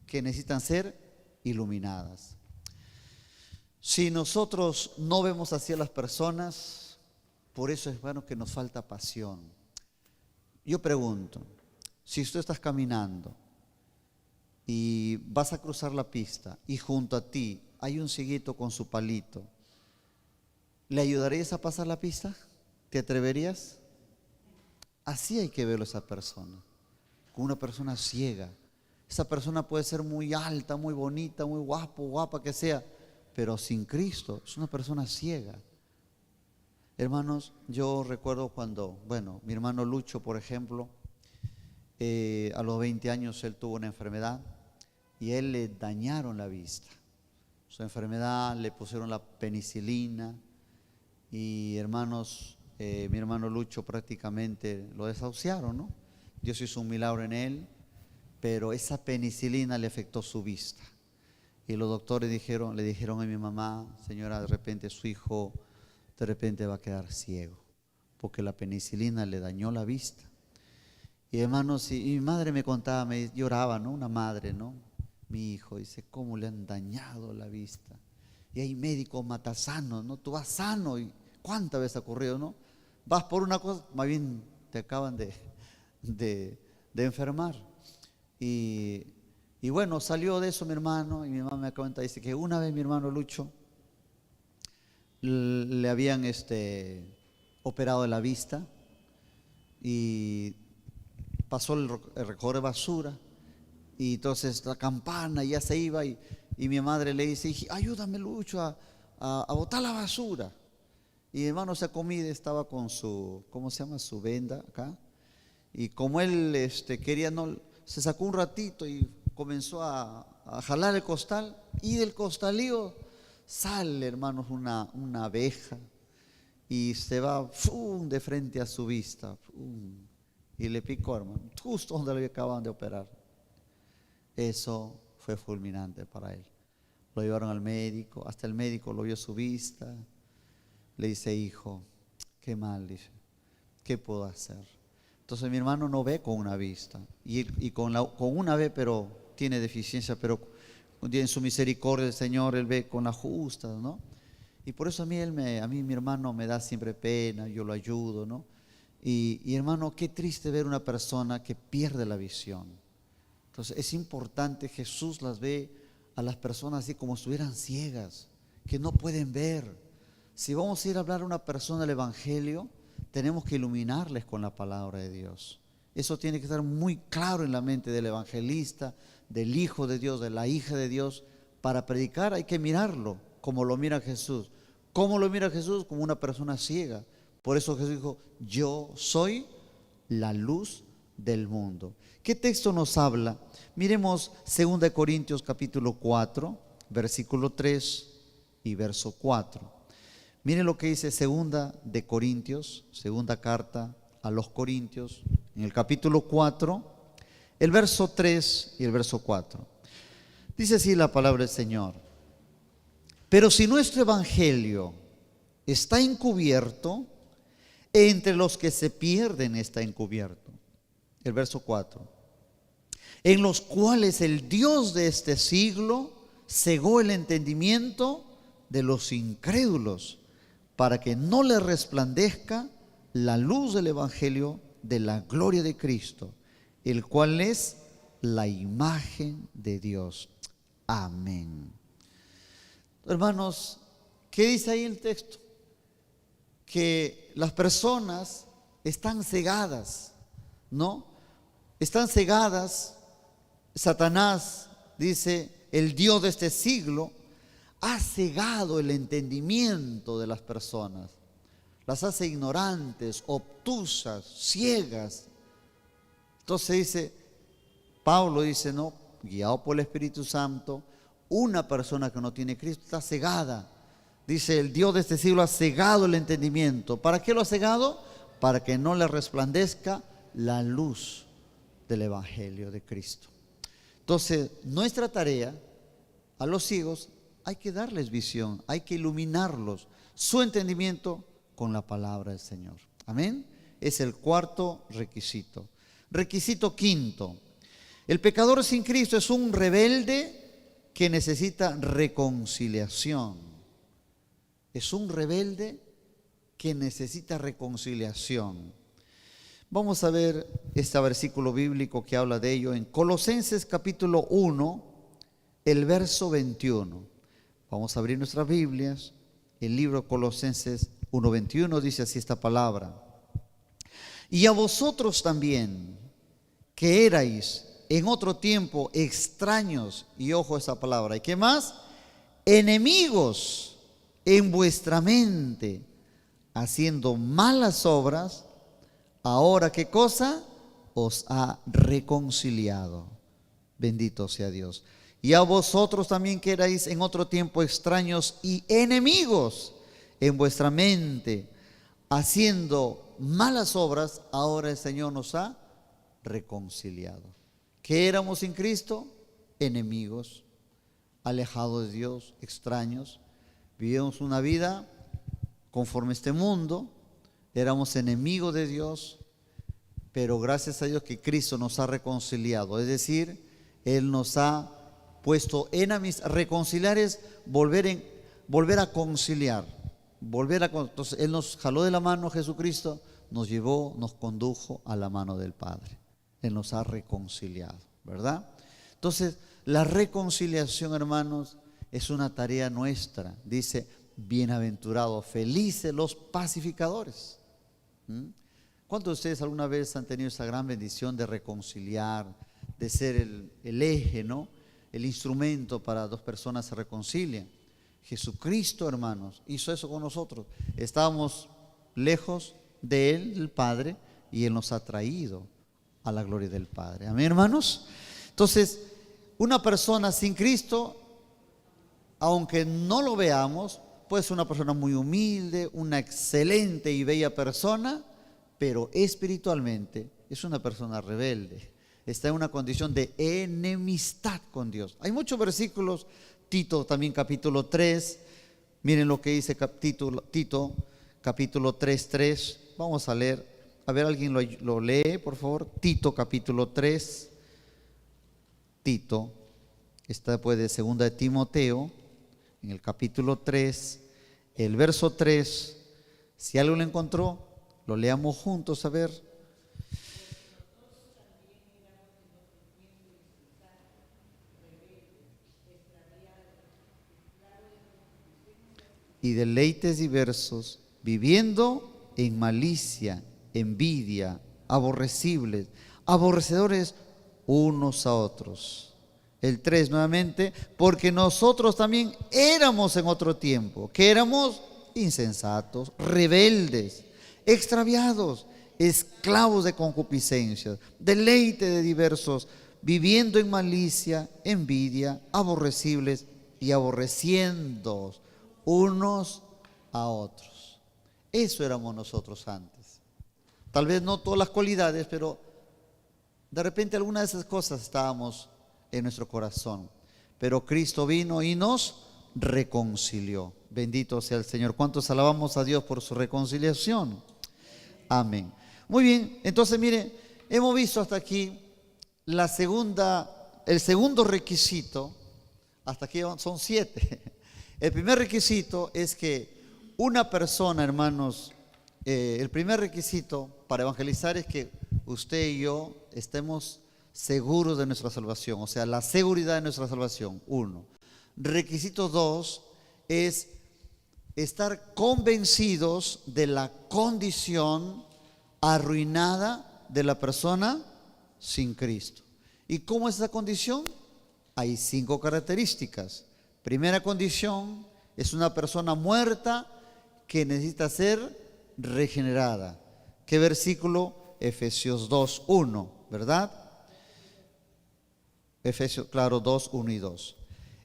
que necesitan ser iluminadas. Si nosotros no vemos hacia las personas, por eso es bueno que nos falta pasión. Yo pregunto, si tú estás caminando y vas a cruzar la pista y junto a ti hay un cieguito con su palito, ¿le ayudarías a pasar la pista? ¿Te atreverías? Así hay que verlo a esa persona, como una persona ciega. Esa persona puede ser muy alta, muy bonita, muy guapo, guapa que sea, pero sin Cristo es una persona ciega. Hermanos, yo recuerdo cuando, mi hermano Lucho, por ejemplo, a los 20 años él tuvo una enfermedad y a él le dañaron la vista. Su enfermedad, le pusieron la penicilina y hermanos, mi hermano Lucho prácticamente lo desahuciaron, ¿no? Dios hizo un milagro en él, pero esa penicilina le afectó su vista. Y los doctores le dijeron a mi mamá, señora, de repente su hijo de repente va a quedar ciego, porque la penicilina le dañó la vista. Y hermanos, y mi madre me contaba, me lloraba, ¿no? Una madre, ¿no? Mi hijo, dice, ¿cómo le han dañado la vista? Y hay médicos matasanos, ¿no? Tú vas sano, y ¿cuántas veces ha ocurrido, no? Vas por una cosa, más bien te acaban de enfermar. Y bueno, salió de eso mi hermano, y mi mamá me cuenta, dice que una vez mi hermano Lucho le habían operado de la vista y pasó el recogedor de basura y entonces la campana ya se iba y mi madre le dice, ayúdame Lucho a botar la basura. Y mi hermano se comida, estaba con su, ¿cómo se llama? Su venda acá. Y como él quería, no, se sacó un ratito y comenzó a jalar el costal, y del costalío sale, hermanos, una abeja y se va de frente a su vista y le picó, hermano, justo donde le acaban de operar. Eso fue fulminante para él. Lo llevaron al médico, hasta el médico lo vio su vista. Le dice, hijo, qué mal, dice, ¿qué puedo hacer? Entonces mi hermano no ve con una vista y con una ve, pero tiene deficiencia, pero en su misericordia el Señor, él ve con las justas, ¿no? Y por eso a mí mi hermano me da siempre pena, yo lo ayudo, ¿no? Y hermano, qué triste ver una persona que pierde la visión. Entonces es importante, Jesús las ve a las personas así como si estuvieran ciegas, que no pueden ver. Si vamos a ir a hablar a una persona del Evangelio, tenemos que iluminarles con la palabra de Dios. Eso tiene que estar muy claro en la mente del evangelista, del Hijo de Dios, de la hija de Dios. Para predicar hay que mirarlo como lo mira Jesús. ¿Cómo lo mira Jesús? Como una persona ciega. Por eso Jesús dijo, yo soy la luz del mundo. ¿Qué texto nos habla? Miremos 2 Corintios capítulo 4, versículo 3 y verso 4. Miren lo que dice 2 Corintios, segunda carta a los Corintios, en el capítulo 4, el verso 3 y el verso 4. Dice así la palabra del Señor. Pero si nuestro evangelio está encubierto, entre los que se pierden está encubierto. El verso 4. En los cuales el Dios de este siglo cegó el entendimiento de los incrédulos, para que no les resplandezca la luz del evangelio de la gloria de Cristo, el cual es la imagen de Dios. Amén. Hermanos, ¿qué dice ahí el texto? Que las personas están cegadas, ¿no? Están cegadas. Satanás, dice, el Dios de este siglo ha cegado el entendimiento de las personas, las hace ignorantes, obtusas, ciegas. Entonces dice, Pablo dice, no, guiado por el Espíritu Santo, una persona que no tiene Cristo está cegada. Dice, el Dios de este siglo ha cegado el entendimiento. ¿Para qué lo ha cegado? Para que no le resplandezca la luz del Evangelio de Cristo. Entonces, nuestra tarea a los ciegos, hay que darles visión, hay que iluminarlos, su entendimiento con la palabra del Señor. Amén. es el cuarto requisito. Requisito quinto. El pecador sin Cristo es un rebelde que necesita reconciliación. Es un rebelde que necesita reconciliación. Vamos a ver este versículo bíblico que habla de ello en Colosenses capítulo 1, el verso 21. Vamos a abrir nuestras Biblias. El libro Colosenses 1:21 dice así esta palabra. Y a vosotros también, que erais en otro tiempo extraños, y ojo a esa palabra, ¿y qué más? Enemigos en vuestra mente, haciendo malas obras, ahora ¿qué cosa? Os ha reconciliado. Bendito sea Dios. Y a vosotros también que erais en otro tiempo extraños y enemigos en vuestra mente, haciendo malas obras, ahora el Señor nos ha reconciliado. ¿Qué éramos sin Cristo? Enemigos, alejados de Dios, extraños. Vivíamos una vida conforme a este mundo, éramos enemigos de Dios, pero gracias a Dios que Cristo nos ha reconciliado, es decir, Él nos ha puesto en amistad. Reconciliar es volver a conciliar, entonces Él nos jaló de la mano, Jesucristo nos llevó, nos condujo a la mano del Padre. Él nos ha reconciliado, ¿verdad? Entonces, la reconciliación, hermanos, es una tarea nuestra. Dice, bienaventurados, felices los pacificadores. ¿Cuántos de ustedes alguna vez han tenido esa gran bendición de reconciliar, de ser el eje, ¿no? El instrumento para dos personas se reconcilien? Jesucristo, hermanos, hizo eso con nosotros. Estábamos lejos de Él, el Padre, y Él nos ha traído a la gloria del Padre. Amén, hermanos. Entonces, una persona sin Cristo, aunque no lo veamos, puede ser una persona muy humilde, una excelente y bella persona, pero espiritualmente es una persona rebelde. Está en una condición de enemistad con Dios. Hay muchos versículos, Tito también capítulo 3, miren lo que dice Tito capítulo 3:3. Vamos a leer. A ver, alguien lo lee, por favor. Tito capítulo 3. Tito, está después de segunda de Timoteo, en el capítulo 3, el verso 3. Si alguien lo encontró, lo leamos juntos, a ver. Y deleites diversos, viviendo en malicia, envidia, aborrecedores unos a otros. El 3 nuevamente, porque nosotros también éramos en otro tiempo, que éramos insensatos, rebeldes, extraviados, esclavos de concupiscencias, deleite de diversos, viviendo en malicia, envidia, aborrecibles y aborreciendo unos a otros. Eso éramos nosotros antes. Tal vez no todas las cualidades, pero de repente algunas de esas cosas estábamos en nuestro corazón. Pero Cristo vino y nos reconcilió. Bendito sea el Señor. ¿Cuántos alabamos a Dios por su reconciliación? Amén. Muy bien, entonces mire, hemos visto hasta aquí el segundo requisito. Hasta aquí son 7. El primer requisito es que una persona, hermanos, el primer requisito para evangelizar es que usted y yo estemos seguros de nuestra salvación, o sea, la seguridad de nuestra salvación, 1. Requisito 2 es estar convencidos de la condición arruinada de la persona sin Cristo. ¿Y cómo es esa condición? Hay 5 características. Primera condición es una persona muerta que necesita ser regenerada. ¿Qué versículo? Efesios 2:1, ¿verdad? Efesios, claro, 2:1 y 2.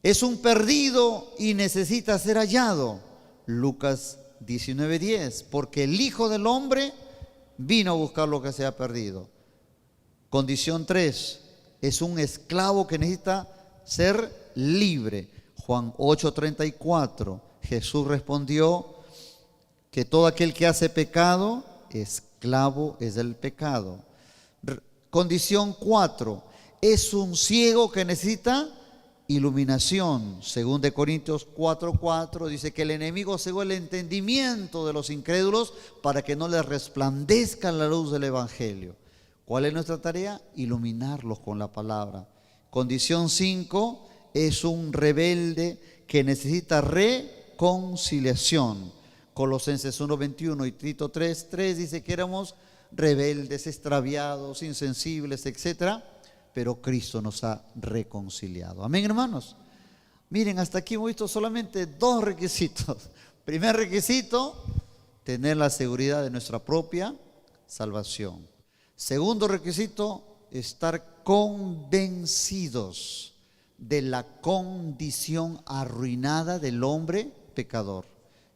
Es un perdido y necesita ser hallado. Lucas 19:10, porque el Hijo del Hombre vino a buscar lo que se ha perdido. Condición 3, es un esclavo que necesita ser libre. Juan 8:34, Jesús respondió que todo aquel que hace pecado, esclavo es del pecado. Condición 4, es un ciego que necesita iluminación. Según de Corintios 4:4 dice que el enemigo cegó el entendimiento de los incrédulos para que no les resplandezca la luz del evangelio. ¿Cuál es nuestra tarea? Iluminarlos con la palabra. Condición 5, es un rebelde que necesita reconciliación. Colosenses 1:21 y Tito 3:3 dice que éramos rebeldes, extraviados, insensibles, etcétera, pero Cristo nos ha reconciliado. Amén, hermanos. Miren, hasta aquí hemos visto solamente 2 requisitos. Primer requisito, tener la seguridad de nuestra propia salvación. Segundo requisito, estar convencidos de la condición arruinada del hombre pecador.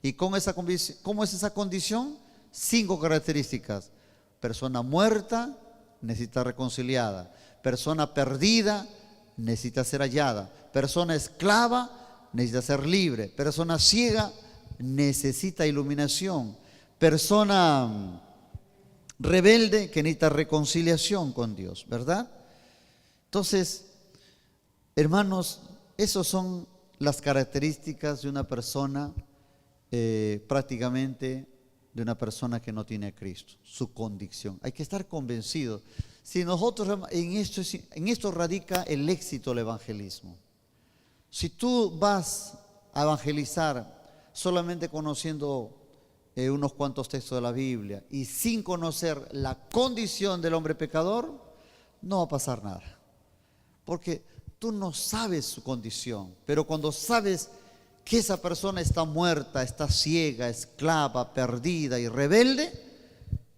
¿Y cómo es esa condición? 5 características. Persona muerta necesita reconciliada. Persona perdida necesita ser hallada. Persona esclava necesita ser libre. Persona ciega necesita iluminación. Persona rebelde que necesita reconciliación con Dios, ¿verdad? Entonces, hermanos, esas son las características de una persona, prácticamente de una persona que no tiene a Cristo, su condición. Hay que estar convencidos. Si nosotros, en esto radica el éxito del evangelismo. Si tú vas a evangelizar solamente conociendo unos cuantos textos de la Biblia y sin conocer la condición del hombre pecador, no va a pasar nada. Porque tú no sabes su condición, pero cuando sabes que esa persona está muerta, está ciega, esclava, perdida y rebelde,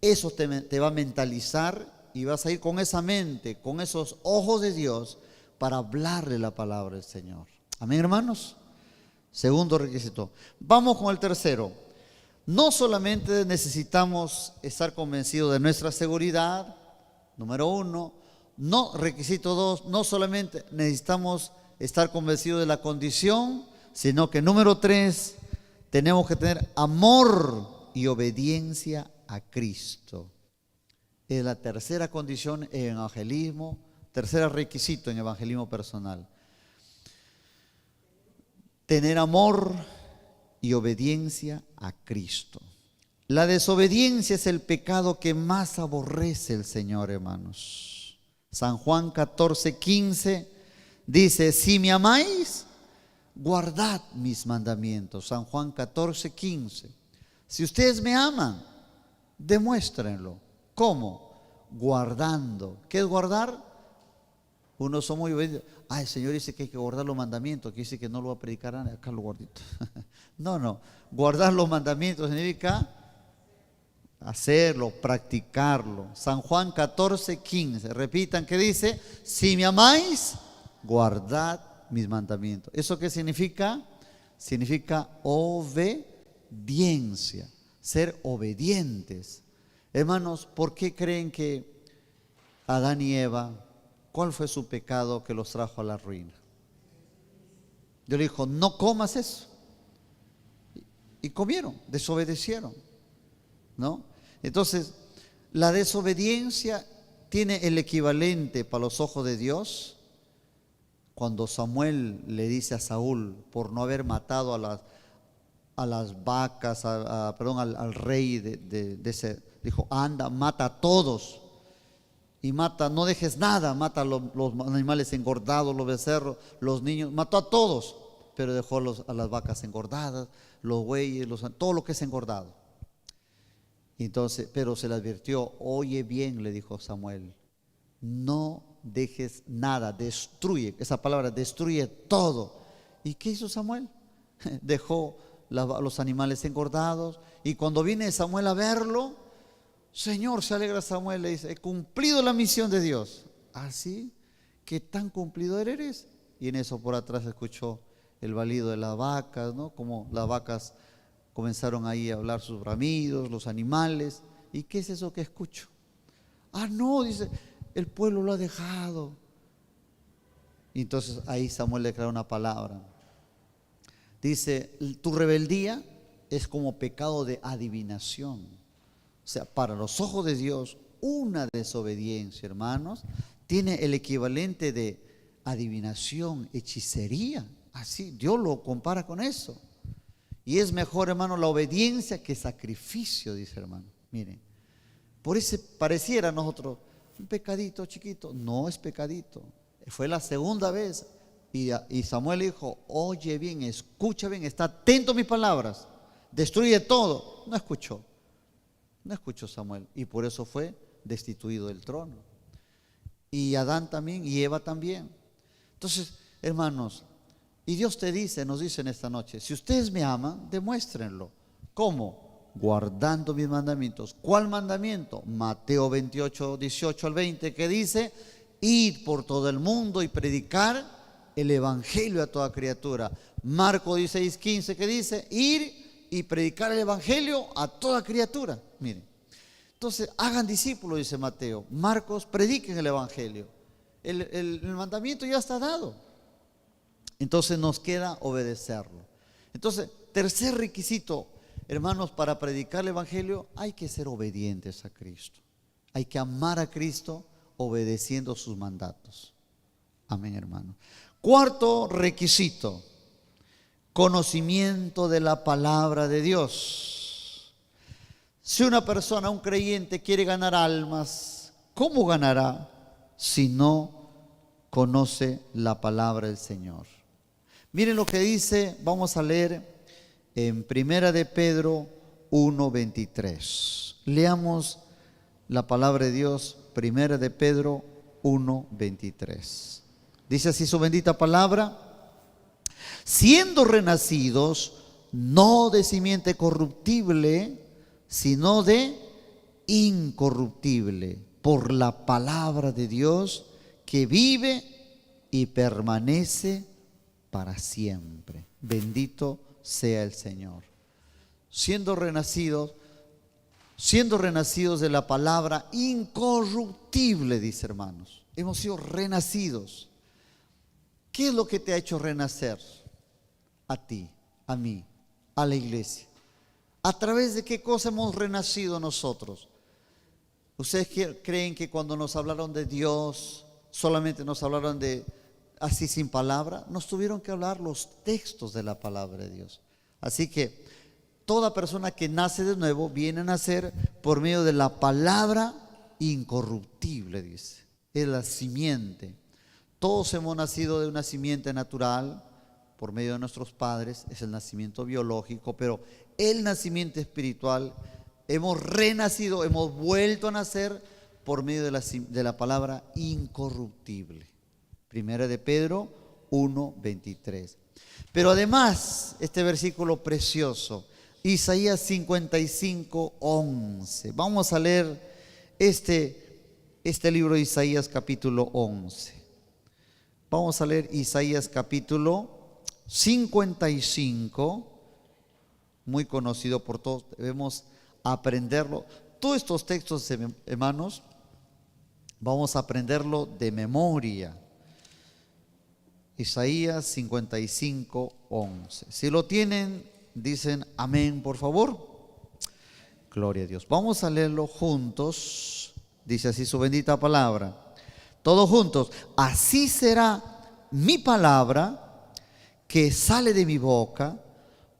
eso te va a mentalizar y vas a ir con esa mente, con esos ojos de Dios para hablarle la palabra del Señor. Amén, hermanos. Segundo requisito. Vamos con el tercero. No solamente necesitamos estar convencidos de nuestra seguridad, número 1. No, requisito 2, no solamente necesitamos estar convencidos de la condición, sino que número 3, tenemos que tener amor y obediencia a Cristo. Es la tercera condición en evangelismo, tercer requisito en evangelismo personal. Tener amor y obediencia a Cristo. La desobediencia es el pecado que más aborrece el Señor, hermanos. San Juan 14:15 dice: si me amáis, guardad mis mandamientos. San Juan 14:15. Si ustedes me aman, demuéstrenlo. ¿Cómo? Guardando. ¿Qué es guardar? Unos son muy obedientes. Ah, el Señor dice que hay que guardar los mandamientos, que dice que no lo va a predicar a nadie. Acá lo guardito. No. Guardar los mandamientos significa hacerlo, practicarlo. San Juan 14:15. Repitan que dice: si me amáis, guardad mis mandamientos. ¿Eso qué significa? Significa obediencia, ser obedientes. Hermanos, ¿por qué creen que Adán y Eva, cuál fue su pecado que los trajo a la ruina? Dios le dijo: no comas eso. Y comieron, desobedecieron, ¿no? Entonces, la desobediencia tiene el equivalente para los ojos de Dios cuando Samuel le dice a Saúl, por no haber matado a las vacas, al rey de ese, dijo: anda, mata a todos. Y mata, no dejes nada, mata a los animales engordados, los becerros, los niños, mató a todos, pero dejó a las vacas engordadas, los bueyes, todo lo que es engordado. Entonces, pero se le advirtió: oye bien, le dijo Samuel, no dejes nada, destruye, esa palabra, destruye todo. ¿Y qué hizo Samuel? Dejó los animales engordados, y cuando viene Samuel a verlo, Señor, se alegra Samuel, le dice: he cumplido la misión de Dios. ¿Así? ¿Qué tan cumplidor eres? Y en eso por atrás escuchó el balido de las vacas, ¿no? Como las vacas comenzaron ahí a hablar sus bramidos, los animales. ¿Y qué es eso que escucho? Ah, no, dice, el pueblo lo ha dejado. Y entonces ahí Samuel le declara una palabra. Dice: tu rebeldía es como pecado de adivinación. O sea, para los ojos de Dios, una desobediencia, hermanos, tiene el equivalente de adivinación, hechicería. Así, Dios lo compara con eso. Y es mejor, hermano, la obediencia que sacrificio, dice hermano. Miren, por eso pareciera a nosotros un pecadito chiquito. No es pecadito. Fue la segunda vez. Y Samuel dijo, oye bien, escucha bien, está atento a mis palabras. Destruye todo. No escuchó. No escuchó Samuel. Y por eso fue destituido del trono. Y Adán también, y Eva también. Entonces, hermanos, y Dios te dice, nos dice en esta noche, si ustedes me aman, demuéstrenlo. ¿Cómo? Guardando mis mandamientos. ¿Cuál mandamiento? Mateo 28, 18 al 20, que dice, id por todo el mundo y predicar el evangelio a toda criatura. Marcos 16, 15, que dice, ir y predicar el evangelio a toda criatura. Miren, entonces hagan discípulos, dice Mateo. Marcos, prediquen el evangelio. El mandamiento ya está dado. Entonces nos queda obedecerlo. Entonces, tercer requisito, hermanos, para predicar el evangelio hay que ser obedientes a Cristo. Hay que amar a Cristo obedeciendo sus mandatos. Amén, hermano. Cuarto requisito, conocimiento de la palabra de Dios. Si una persona, un creyente, quiere ganar almas, ¿cómo ganará si no conoce la palabra del Señor? Miren lo que dice, vamos a leer en Primera de Pedro 1:23. Leamos la palabra de Dios, Primera de Pedro 1:23. Dice así su bendita palabra: siendo renacidos, no de simiente corruptible, sino de incorruptible, por la palabra de Dios que vive y permanece para siempre. Bendito sea el Señor. Siendo renacidos de la palabra incorruptible, dice hermanos. Hemos sido renacidos. ¿Qué es lo que te ha hecho renacer? A ti, a mí, a la iglesia. ¿A través de qué cosa hemos renacido nosotros? ¿Ustedes creen que cuando nos hablaron de Dios, solamente nos hablaron de así sin palabra? Nos tuvieron que hablar los textos de la palabra de Dios. Así que toda persona que nace de nuevo viene a nacer por medio de la palabra incorruptible, dice. Es la simiente. Todos hemos nacido de una simiente natural por medio de nuestros padres, es el nacimiento biológico, pero el nacimiento espiritual, hemos renacido, hemos vuelto a nacer por medio de la palabra incorruptible. Primera de Pedro 1:23. Pero además, este versículo precioso, Isaías 55:11. Vamos a leer este libro de Isaías capítulo 11. Vamos a leer Isaías capítulo 55, muy conocido por todos, debemos aprenderlo. Todos estos textos, hermanos, vamos a aprenderlo de memoria. Isaías 55:11. Si lo tienen, dicen amén, por favor. Gloria a Dios. Vamos a leerlo juntos. Dice así su bendita palabra. Todos juntos. Así será mi palabra que sale de mi boca,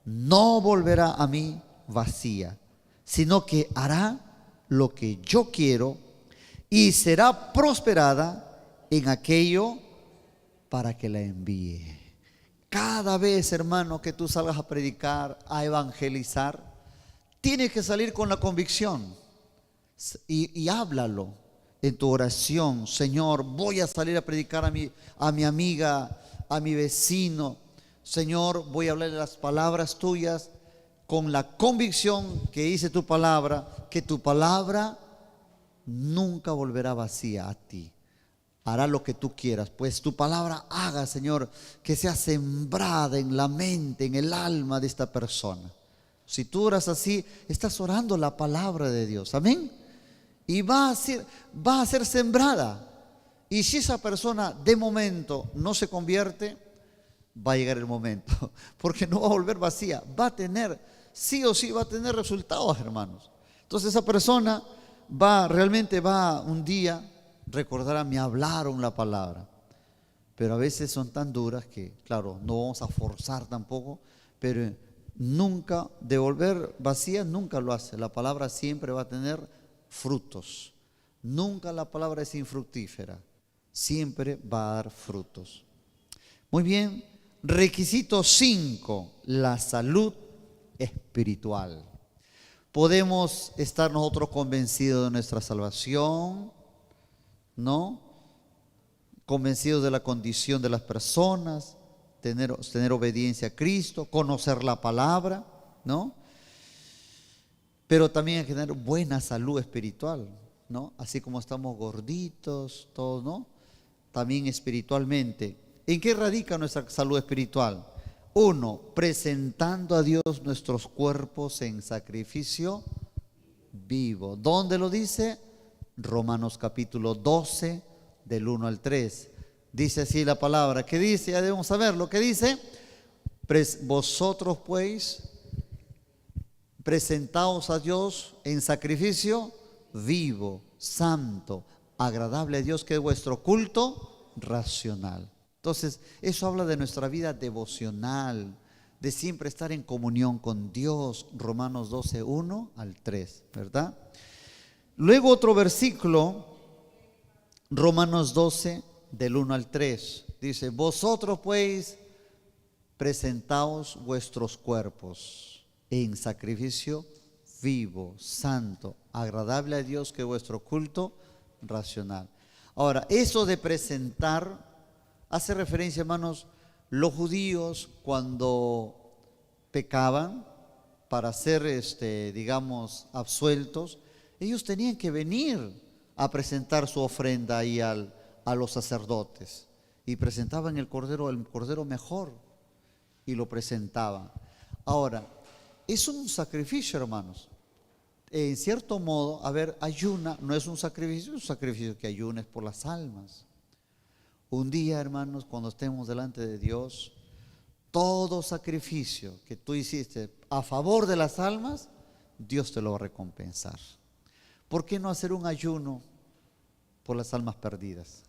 no volverá a mí vacía, sino que hará lo que yo quiero y será prosperada en aquello para que la envíe. Cada vez, hermano, que tú salgas a predicar, a evangelizar, tienes que salir con la convicción y háblalo en tu oración. Señor, voy a salir a predicar a mi amiga, a mi vecino. Señor, voy a hablarle las palabras tuyas con la convicción que dice tu palabra, que tu palabra nunca volverá vacía a ti. Hará lo que tú quieras, pues tu palabra haga, Señor, que sea sembrada en la mente, en el alma de esta persona. Si tú oras así, estás orando la palabra de Dios, amén. Y va a ser sembrada. Y si esa persona de momento no se convierte, va a llegar el momento, porque no va a volver vacía, va a tener, sí o sí va a tener resultados, hermanos. Entonces esa persona realmente va un día, recordará, me hablaron la palabra. Pero a veces son tan duras que, claro, no vamos a forzar tampoco, pero nunca, devolver vacía nunca lo hace. La palabra siempre va a tener frutos. Nunca la palabra es infructífera. Siempre va a dar frutos. Muy bien, requisito 5, la salud espiritual. Podemos estar nosotros convencidos de nuestra salvación, ¿no? Convencidos de la condición de las personas, tener obediencia a Cristo, conocer la palabra, ¿no? Pero también hay que tener buena salud espiritual, ¿no? Así como estamos gorditos, todos, ¿no? También espiritualmente. ¿En qué radica nuestra salud espiritual? 1, presentando a Dios nuestros cuerpos en sacrificio vivo. ¿Dónde lo dice? Romanos capítulo 12, del 1 al 3. Dice así la palabra. ¿Qué dice? Ya debemos saber lo que dice. Vosotros pues, presentaos a Dios en sacrificio vivo, santo, agradable a Dios, que es vuestro culto racional. Entonces, eso habla de nuestra vida devocional, de siempre estar en comunión con Dios. Romanos 12, 1 al 3, ¿verdad? Luego otro versículo, Romanos 12, del 1 al 3, dice: vosotros pues presentaos vuestros cuerpos en sacrificio vivo, santo, agradable a Dios, que es vuestro culto racional. Ahora, eso de presentar hace referencia, hermanos, los judíos cuando pecaban, para ser, digamos, absueltos, ellos tenían que venir a presentar su ofrenda ahí a los sacerdotes, y presentaban el cordero mejor, y lo presentaban. Ahora, es un sacrificio, hermanos. En cierto modo, ayuna no es un sacrificio, es un sacrificio que ayunes por las almas. Un día, hermanos, cuando estemos delante de Dios, todo sacrificio que tú hiciste a favor de las almas, Dios te lo va a recompensar. ¿Por qué no hacer un ayuno por las almas perdidas?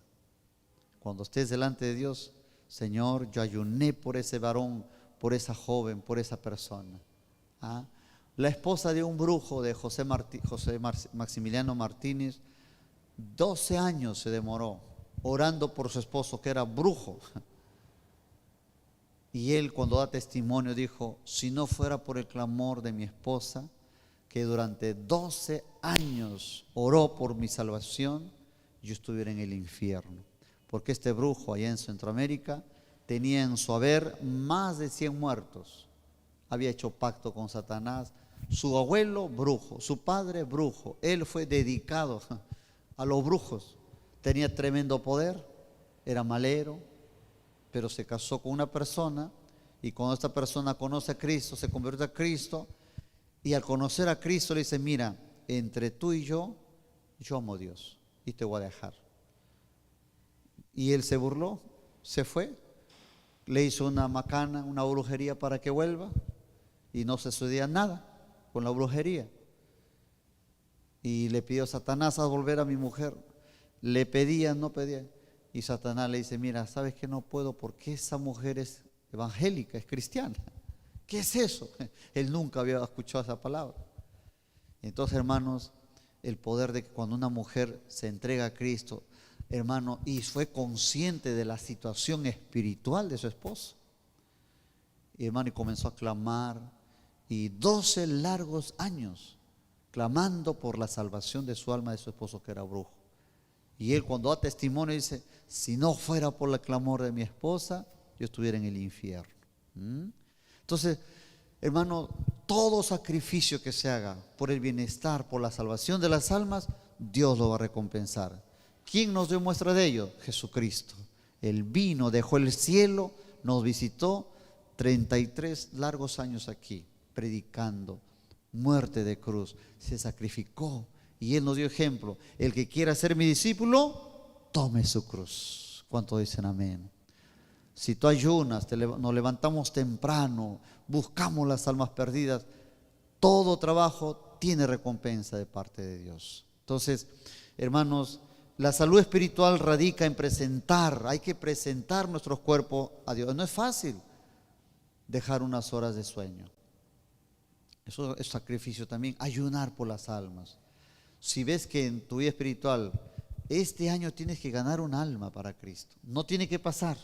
Cuando estés delante de Dios: Señor, yo ayuné por ese varón, por esa joven, por esa persona. La esposa de un brujo, de José Maximiliano Martínez, 12 años se demoró orando por su esposo, que era brujo. Y él, cuando da testimonio, dijo: si no fuera por el clamor de mi esposa, que durante 12 años oró por mi salvación, yo estuviera en el infierno. Porque este brujo allá en Centroamérica tenía en su haber más de 100 muertos. Había hecho pacto con Satanás. Su abuelo, brujo; su padre, brujo. Él fue dedicado a los brujos. Tenía tremendo poder, era malero, pero se casó con una persona, y cuando esta persona conoce a Cristo, se convierte a Cristo, y al conocer a Cristo le dice: mira, entre tú y yo amo a Dios y te voy a dejar. Y él se burló, se fue, le hizo una macana, una brujería para que vuelva, y no se sucedía nada con la brujería. Y le pidió a Satanás: a volver a mi mujer. Le pedía, no pedía. Y Satanás le dice: mira, ¿sabes que no puedo? Porque esa mujer es evangélica, es cristiana. ¿Qué es eso? Él nunca había escuchado esa palabra. Entonces, hermanos, el poder de que cuando una mujer se entrega a Cristo, hermano, y fue consciente de la situación espiritual de su esposo, y hermano, y comenzó a clamar, y 12 largos años clamando por la salvación de su alma, de su esposo, que era brujo. Y él, cuando da testimonio, dice: si no fuera por el clamor de mi esposa, yo estuviera en el infierno. Entonces, hermano, todo sacrificio que se haga por el bienestar, por la salvación de las almas, Dios lo va a recompensar. ¿Quién nos dio muestra de ello? Jesucristo. Él vino, dejó el cielo, nos visitó 33 largos años aquí, predicando, muerte de cruz, se sacrificó. Y Él nos dio ejemplo: el que quiera ser mi discípulo, tome su cruz. ¿Cuántos dicen amén? Si tú ayunas, nos levantamos temprano, buscamos las almas perdidas, todo trabajo tiene recompensa de parte de Dios. Entonces, hermanos, la salud espiritual radica en presentar, hay que presentar nuestros cuerpos a Dios. No es fácil dejar unas horas de sueño. Eso es sacrificio también, ayunar por las almas. Si ves que en tu vida espiritual, este año tienes que ganar un alma para Cristo, no tiene que pasar.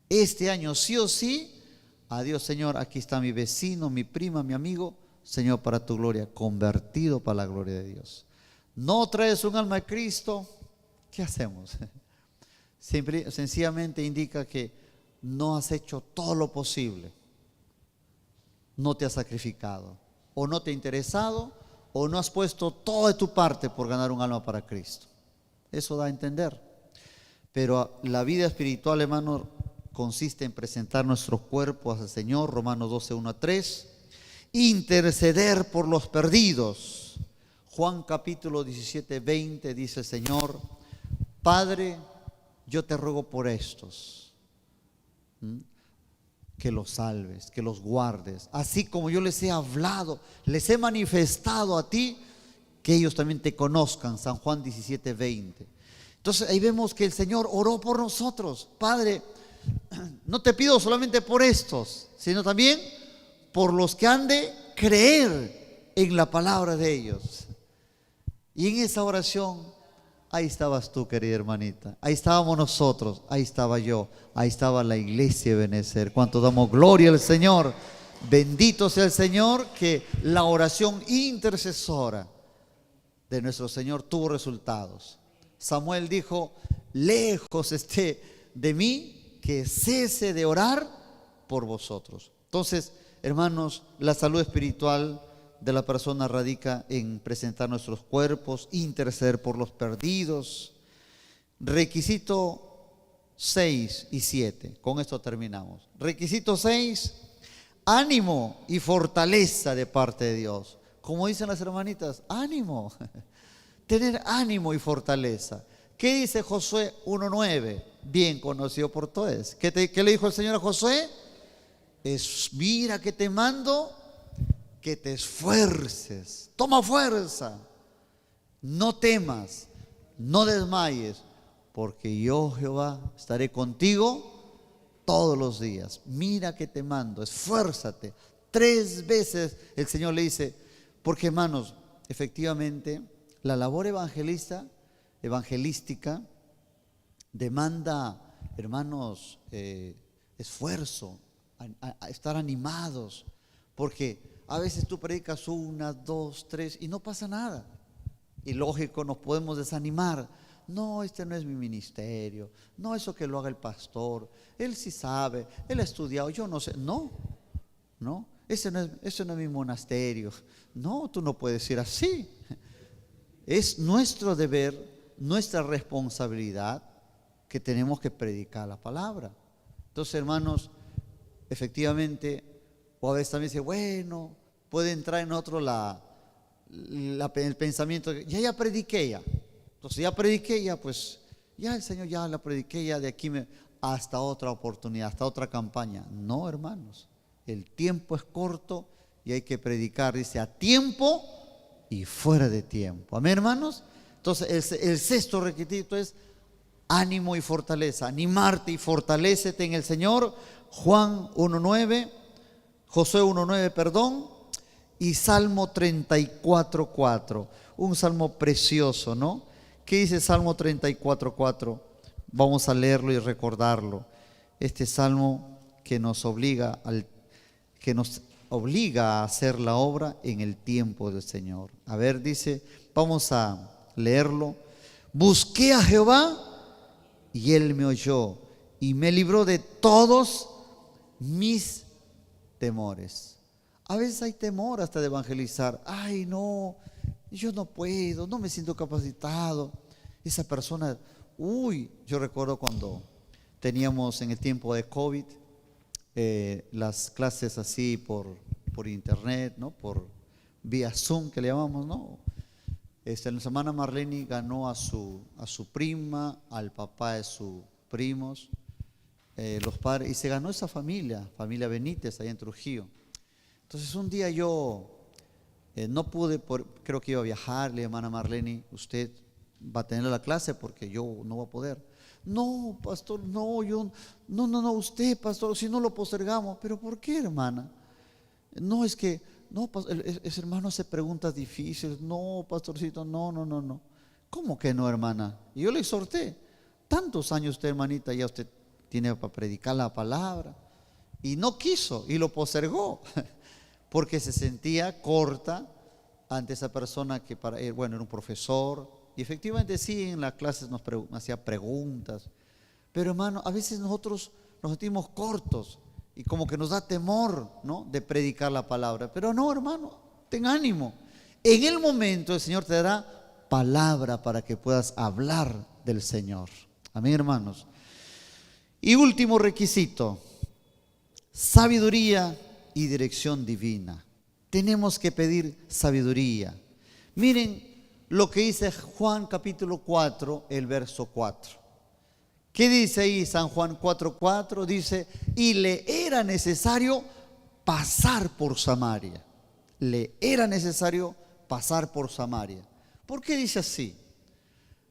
Este año sí o sí, adiós Señor, aquí está mi vecino, mi prima, mi amigo, Señor, para tu gloria, convertido para la gloria de Dios. No traes un alma a Cristo, ¿qué hacemos? Sencillamente indica que no has hecho todo lo posible, no te has sacrificado, o no te ha interesado, o no has puesto todo de tu parte por ganar un alma para Cristo. Eso da a entender. Pero la vida espiritual, hermano, consiste en presentar nuestros cuerpos al Señor, Romanos 12, 1 a 3, interceder por los perdidos. Juan capítulo 17, 20 dice el Señor: Padre, yo te ruego por estos, que los salves, que los guardes, así como yo les he hablado, les he manifestado a ti, que ellos también te conozcan. San Juan 17, 20. Entonces ahí vemos que el Señor oró por nosotros. Padre, no te pido solamente por estos, sino también por los que han de creer en la palabra de ellos. Y en esa oración, ahí estabas tú, querida hermanita, ahí estábamos nosotros, ahí estaba yo, ahí estaba la iglesia de Benecer. Cuánto damos gloria al Señor. Bendito sea el Señor, que la oración intercesora de nuestro Señor tuvo resultados. Samuel dijo: lejos esté de mí que cese de orar por vosotros. Entonces, hermanos, la salud espiritual de la persona radica en presentar nuestros cuerpos, interceder por los perdidos. Requisito 6 y 7, con esto terminamos. Requisito 6, ánimo y fortaleza de parte de Dios. Como dicen las hermanitas, ánimo, tener ánimo y fortaleza. ¿Qué dice Josué 1:9? Bien conocido por todos. ¿Qué le dijo el Señor a Josué? Mira que te mando que te esfuerces. Toma fuerza. No temas, no desmayes, porque yo, Jehová, estaré contigo todos los días. Mira que te mando, esfuérzate. 3 veces el Señor le dice, porque hermanos, efectivamente, la labor evangelística demanda, hermanos, esfuerzo, a estar animados, porque a veces tú predicas 1, 2, 3 y no pasa nada. Y lógico, nos podemos desanimar. No, este no es mi ministerio. No, eso que lo haga el pastor. Él sí sabe, él ha estudiado, yo no sé. No, ese no es mi monasterio. No, tú no puedes ir así. Es nuestro deber, nuestra responsabilidad, que tenemos que predicar la palabra. Entonces, hermanos, efectivamente, o a veces también dice, bueno, puede entrar en otro el pensamiento, ya prediqué ya. Entonces ya prediqué ya, pues ya el Señor ya la prediqué ya, de aquí hasta otra oportunidad, hasta otra campaña. No, hermanos, el tiempo es corto y hay que predicar, dice, a tiempo y fuera de tiempo. Amén, hermanos. Entonces el sexto requisito es ánimo y fortaleza, animarte y fortalécete en el Señor. Juan 1:9, Josué 1:9, perdón, y Salmo 34:4, un salmo precioso, ¿no? ¿Qué dice Salmo 34:4? Vamos a leerlo y recordarlo. Este salmo que nos obliga a hacer la obra en el tiempo del Señor. A ver, dice, vamos a leerlo. Busqué a Jehová y Él me oyó y me libró de todos mis temores. A veces hay temor hasta de evangelizar. Ay, no, yo no puedo, no me siento capacitado. Esa persona, yo recuerdo cuando teníamos en el tiempo de COVID las clases así por internet, ¿no? Por vía Zoom, que le llamamos, ¿no? La hermana Marlene ganó a su prima, al papá de sus primos, los padres, y se ganó esa familia Benítez, allá en Trujillo. Entonces un día yo No pude, creo que iba a viajar, le dije, hermana Marlene, usted va a tener la clase porque yo no voy a poder. No, pastor, no, usted, pastor, si no lo postergamos. ¿Pero por qué, hermana? No, es que, no, ese hermano hace preguntas difíciles. No, pastorcito, no. ¿Cómo que no, hermana? Y yo le exhorté. Tantos años usted, hermanita, ya usted tiene para predicar la palabra. Y no quiso, y lo postergó. Porque se sentía corta ante esa persona que era un profesor. Y efectivamente sí, en las clases nos hacía preguntas. Pero hermano, a veces nosotros nos sentimos cortos y como que nos da temor, ¿no?, de predicar la palabra. Pero no, hermano, ten ánimo. En el momento el Señor te dará palabra para que puedas hablar del Señor. Amén, hermanos. Y último requisito, sabiduría y dirección divina. Tenemos que pedir sabiduría. Miren lo que dice Juan capítulo 4, el verso 4. ¿Qué dice ahí San Juan 4:4? Dice, y le era necesario pasar por Samaria. Le era necesario pasar por Samaria. ¿Por qué dice así?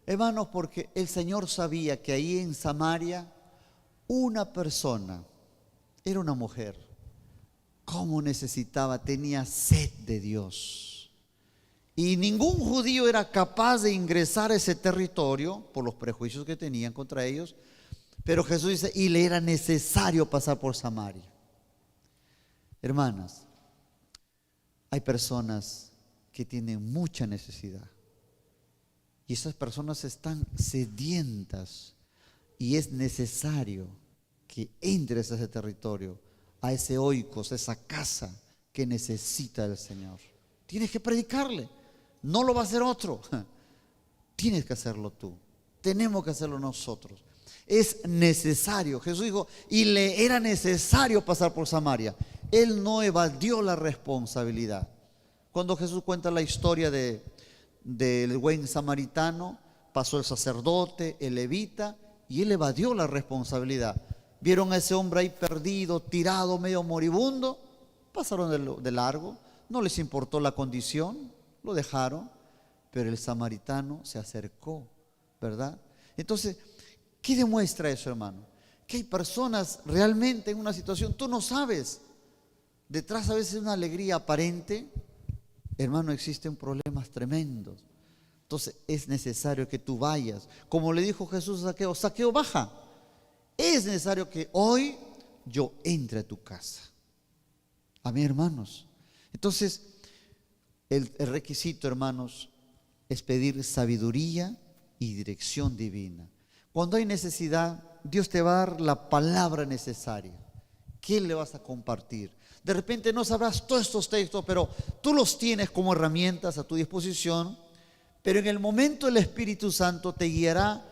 Hermanos, porque el Señor sabía que ahí en Samaria una persona, era una mujer, cómo necesitaba, tenía sed de Dios. Y ningún judío era capaz de ingresar a ese territorio por los prejuicios que tenían contra ellos. Pero Jesús dice, y le era necesario pasar por Samaria. Hermanas, hay personas que tienen mucha necesidad. Y esas personas están sedientas. Y es necesario que entres a ese territorio, a ese oikos, a esa casa que necesita el Señor. Tienes que predicarle. No lo va a hacer otro. Tienes que hacerlo tú. Tenemos que hacerlo nosotros. Es necesario. Jesús dijo, y le era necesario pasar por Samaria. Él no evadió la responsabilidad. Cuando Jesús cuenta la historia del buen samaritano, pasó el sacerdote, el levita, y él evadió la responsabilidad. Vieron a ese hombre ahí perdido, tirado, medio moribundo, pasaron de largo, no les importó la condición, lo dejaron, pero el samaritano se acercó, ¿verdad? Entonces, ¿qué demuestra eso, hermano? Que hay personas realmente en una situación, tú no sabes, detrás a veces de una alegría aparente, hermano, existen problemas tremendos. Entonces es necesario que tú vayas, como le dijo Jesús a Zaqueo, Zaqueo, baja. Es necesario que hoy yo entre a tu casa. Amén, hermanos. Entonces, el requisito, hermanos, es pedir sabiduría y dirección divina. Cuando hay necesidad, Dios te va a dar la palabra necesaria. ¿Qué le vas a compartir? De repente no sabrás todos estos textos, pero tú los tienes como herramientas a tu disposición. Pero en el momento el Espíritu Santo te guiará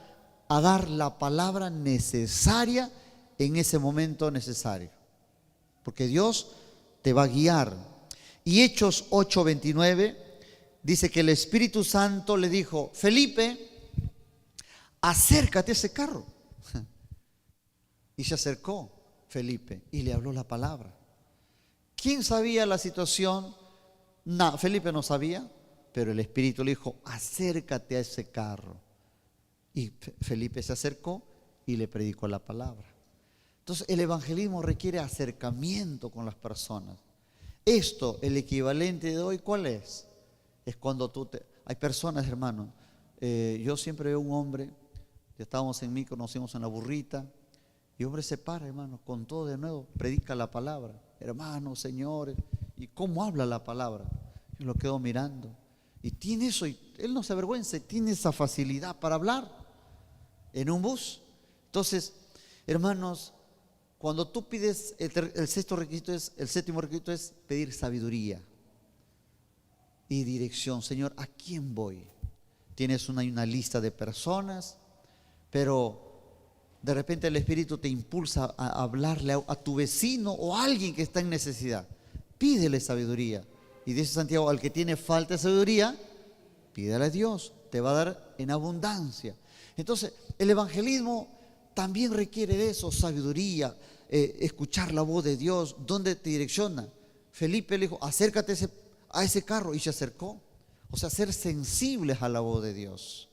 a dar la palabra necesaria en ese momento necesario. Porque Dios te va a guiar. Y Hechos 8:29 dice que el Espíritu Santo le dijo, Felipe, acércate a ese carro. Y se acercó Felipe y le habló la palabra. ¿Quién sabía la situación? No, Felipe no sabía, pero el Espíritu le dijo, acércate a ese carro. Y Felipe se acercó y le predicó la palabra. Entonces el evangelismo requiere acercamiento con las personas. Esto, el equivalente de hoy, ¿cuál es? Es cuando hay personas, hermano. Yo siempre veo un hombre, que estábamos en mí, conocimos en la burrita, y el hombre se para, hermano, con todo de nuevo, predica la palabra. Hermanos, señores, ¿y cómo habla la palabra? Yo lo quedo mirando. Y tiene eso, y él no se avergüenza, tiene esa facilidad para hablar en un bus. Entonces, hermanos, cuando tú pides, el séptimo requisito es pedir sabiduría y dirección. Señor, ¿a quién voy? Tienes una lista de personas, pero de repente el Espíritu te impulsa a hablarle a tu vecino o a alguien que está en necesidad. Pídele sabiduría. Y dice Santiago, al que tiene falta de sabiduría, pídele a Dios, te va a dar en abundancia. Entonces, el evangelismo también requiere de eso, sabiduría, escuchar la voz de Dios, ¿dónde te direcciona? Felipe le dijo, acércate a ese carro y se acercó. O sea, ser sensibles a la voz de Dios.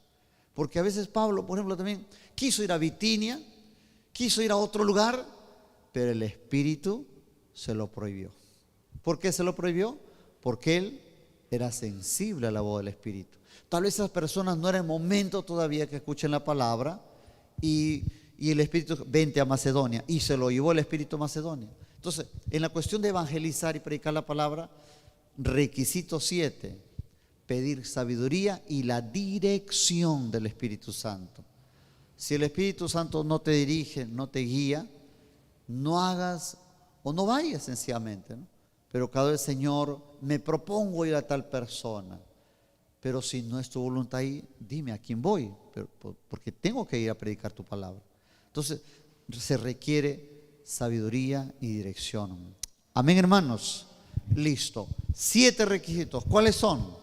Porque a veces Pablo, por ejemplo, también quiso ir a Bitinia, quiso ir a otro lugar, pero el Espíritu se lo prohibió. ¿Por qué se lo prohibió? Porque él era sensible a la voz del Espíritu. Tal vez esas personas no era el momento todavía que escuchen la palabra y el Espíritu, vente a Macedonia, y se lo llevó el Espíritu a Macedonia. Entonces, en la cuestión de evangelizar y predicar la palabra, requisito 7, pedir sabiduría y la dirección del Espíritu Santo. Si el Espíritu Santo no te dirige, no te guía, no hagas o no vayas sencillamente, ¿no? Pero cada vez, Señor, me propongo ir a tal persona, pero si no es tu voluntad ahí, dime a quién voy, porque tengo que ir a predicar tu palabra. Entonces, se requiere sabiduría y dirección. Amén, hermanos. Listo. 7 requisitos. ¿Cuáles son?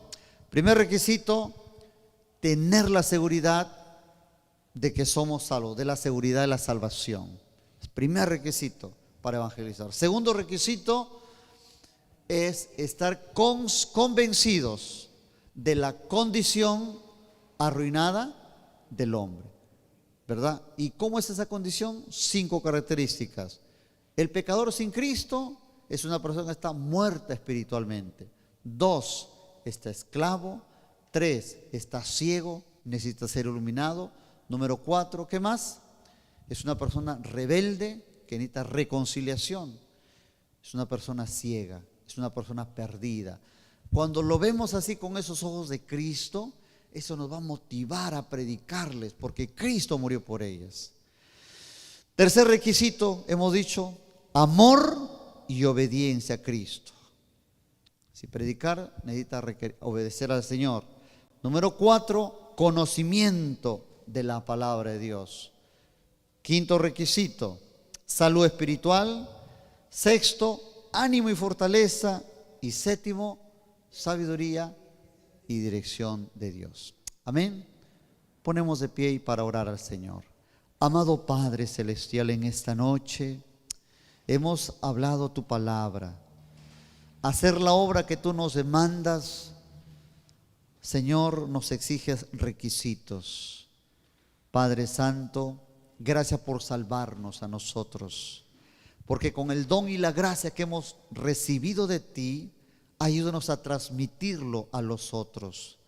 Primer requisito, tener la seguridad de que somos salvos, de la seguridad de la salvación. Primer requisito para evangelizar. Segundo requisito es estar convencidos de la condición arruinada del hombre, ¿verdad? ¿Y cómo es esa condición? 5 características. El pecador sin Cristo es una persona que está muerta espiritualmente. 2, está esclavo. 3, está ciego, necesita ser iluminado. Número 4, ¿qué más? Es una persona rebelde que necesita reconciliación. Es una persona ciega, es una persona perdida. Cuando lo vemos así con esos ojos de Cristo, eso nos va a motivar a predicarles, porque Cristo murió por ellas. Tercer requisito, hemos dicho, amor y obediencia a Cristo. Si predicar, necesita obedecer al Señor. Número 4, conocimiento de la palabra de Dios. Quinto requisito, salud espiritual. Sexto, ánimo y fortaleza. Y séptimo, sabiduría y dirección de Dios. Amén. Ponemos de pie y para orar al Señor. Amado Padre Celestial, en esta noche hemos hablado tu palabra. Hacer la obra que tú nos demandas, Señor, nos exiges requisitos. Padre Santo, gracias por salvarnos a nosotros, porque con el don y la gracia que hemos recibido de ti, ayúdanos a transmitirlo a los otros,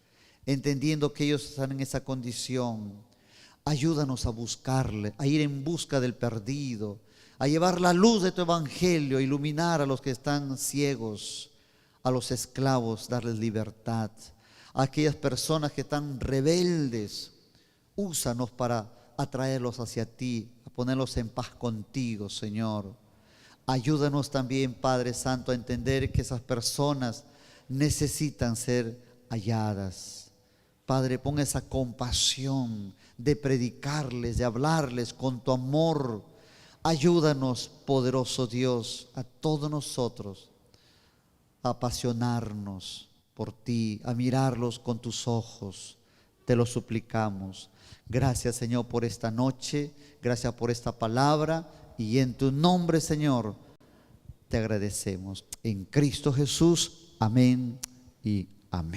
entendiendo que ellos están en esa condición. Ayúdanos a buscarle, a ir en busca del perdido, a llevar la luz de tu evangelio, a iluminar a los que están ciegos, a los esclavos, darles libertad, a aquellas personas que están rebeldes. Úsanos para atraerlos hacia ti, a ponerlos en paz contigo, Señor. Ayúdanos también, Padre Santo, a entender que esas personas necesitan ser halladas. Padre, pon esa compasión de predicarles, de hablarles con tu amor. Ayúdanos, poderoso Dios, a todos nosotros a apasionarnos por ti, a mirarlos con tus ojos. Te lo suplicamos. Gracias, Señor, por esta noche. Gracias por esta palabra. Y en tu nombre, Señor, te agradecemos. En Cristo Jesús. Amén y amén.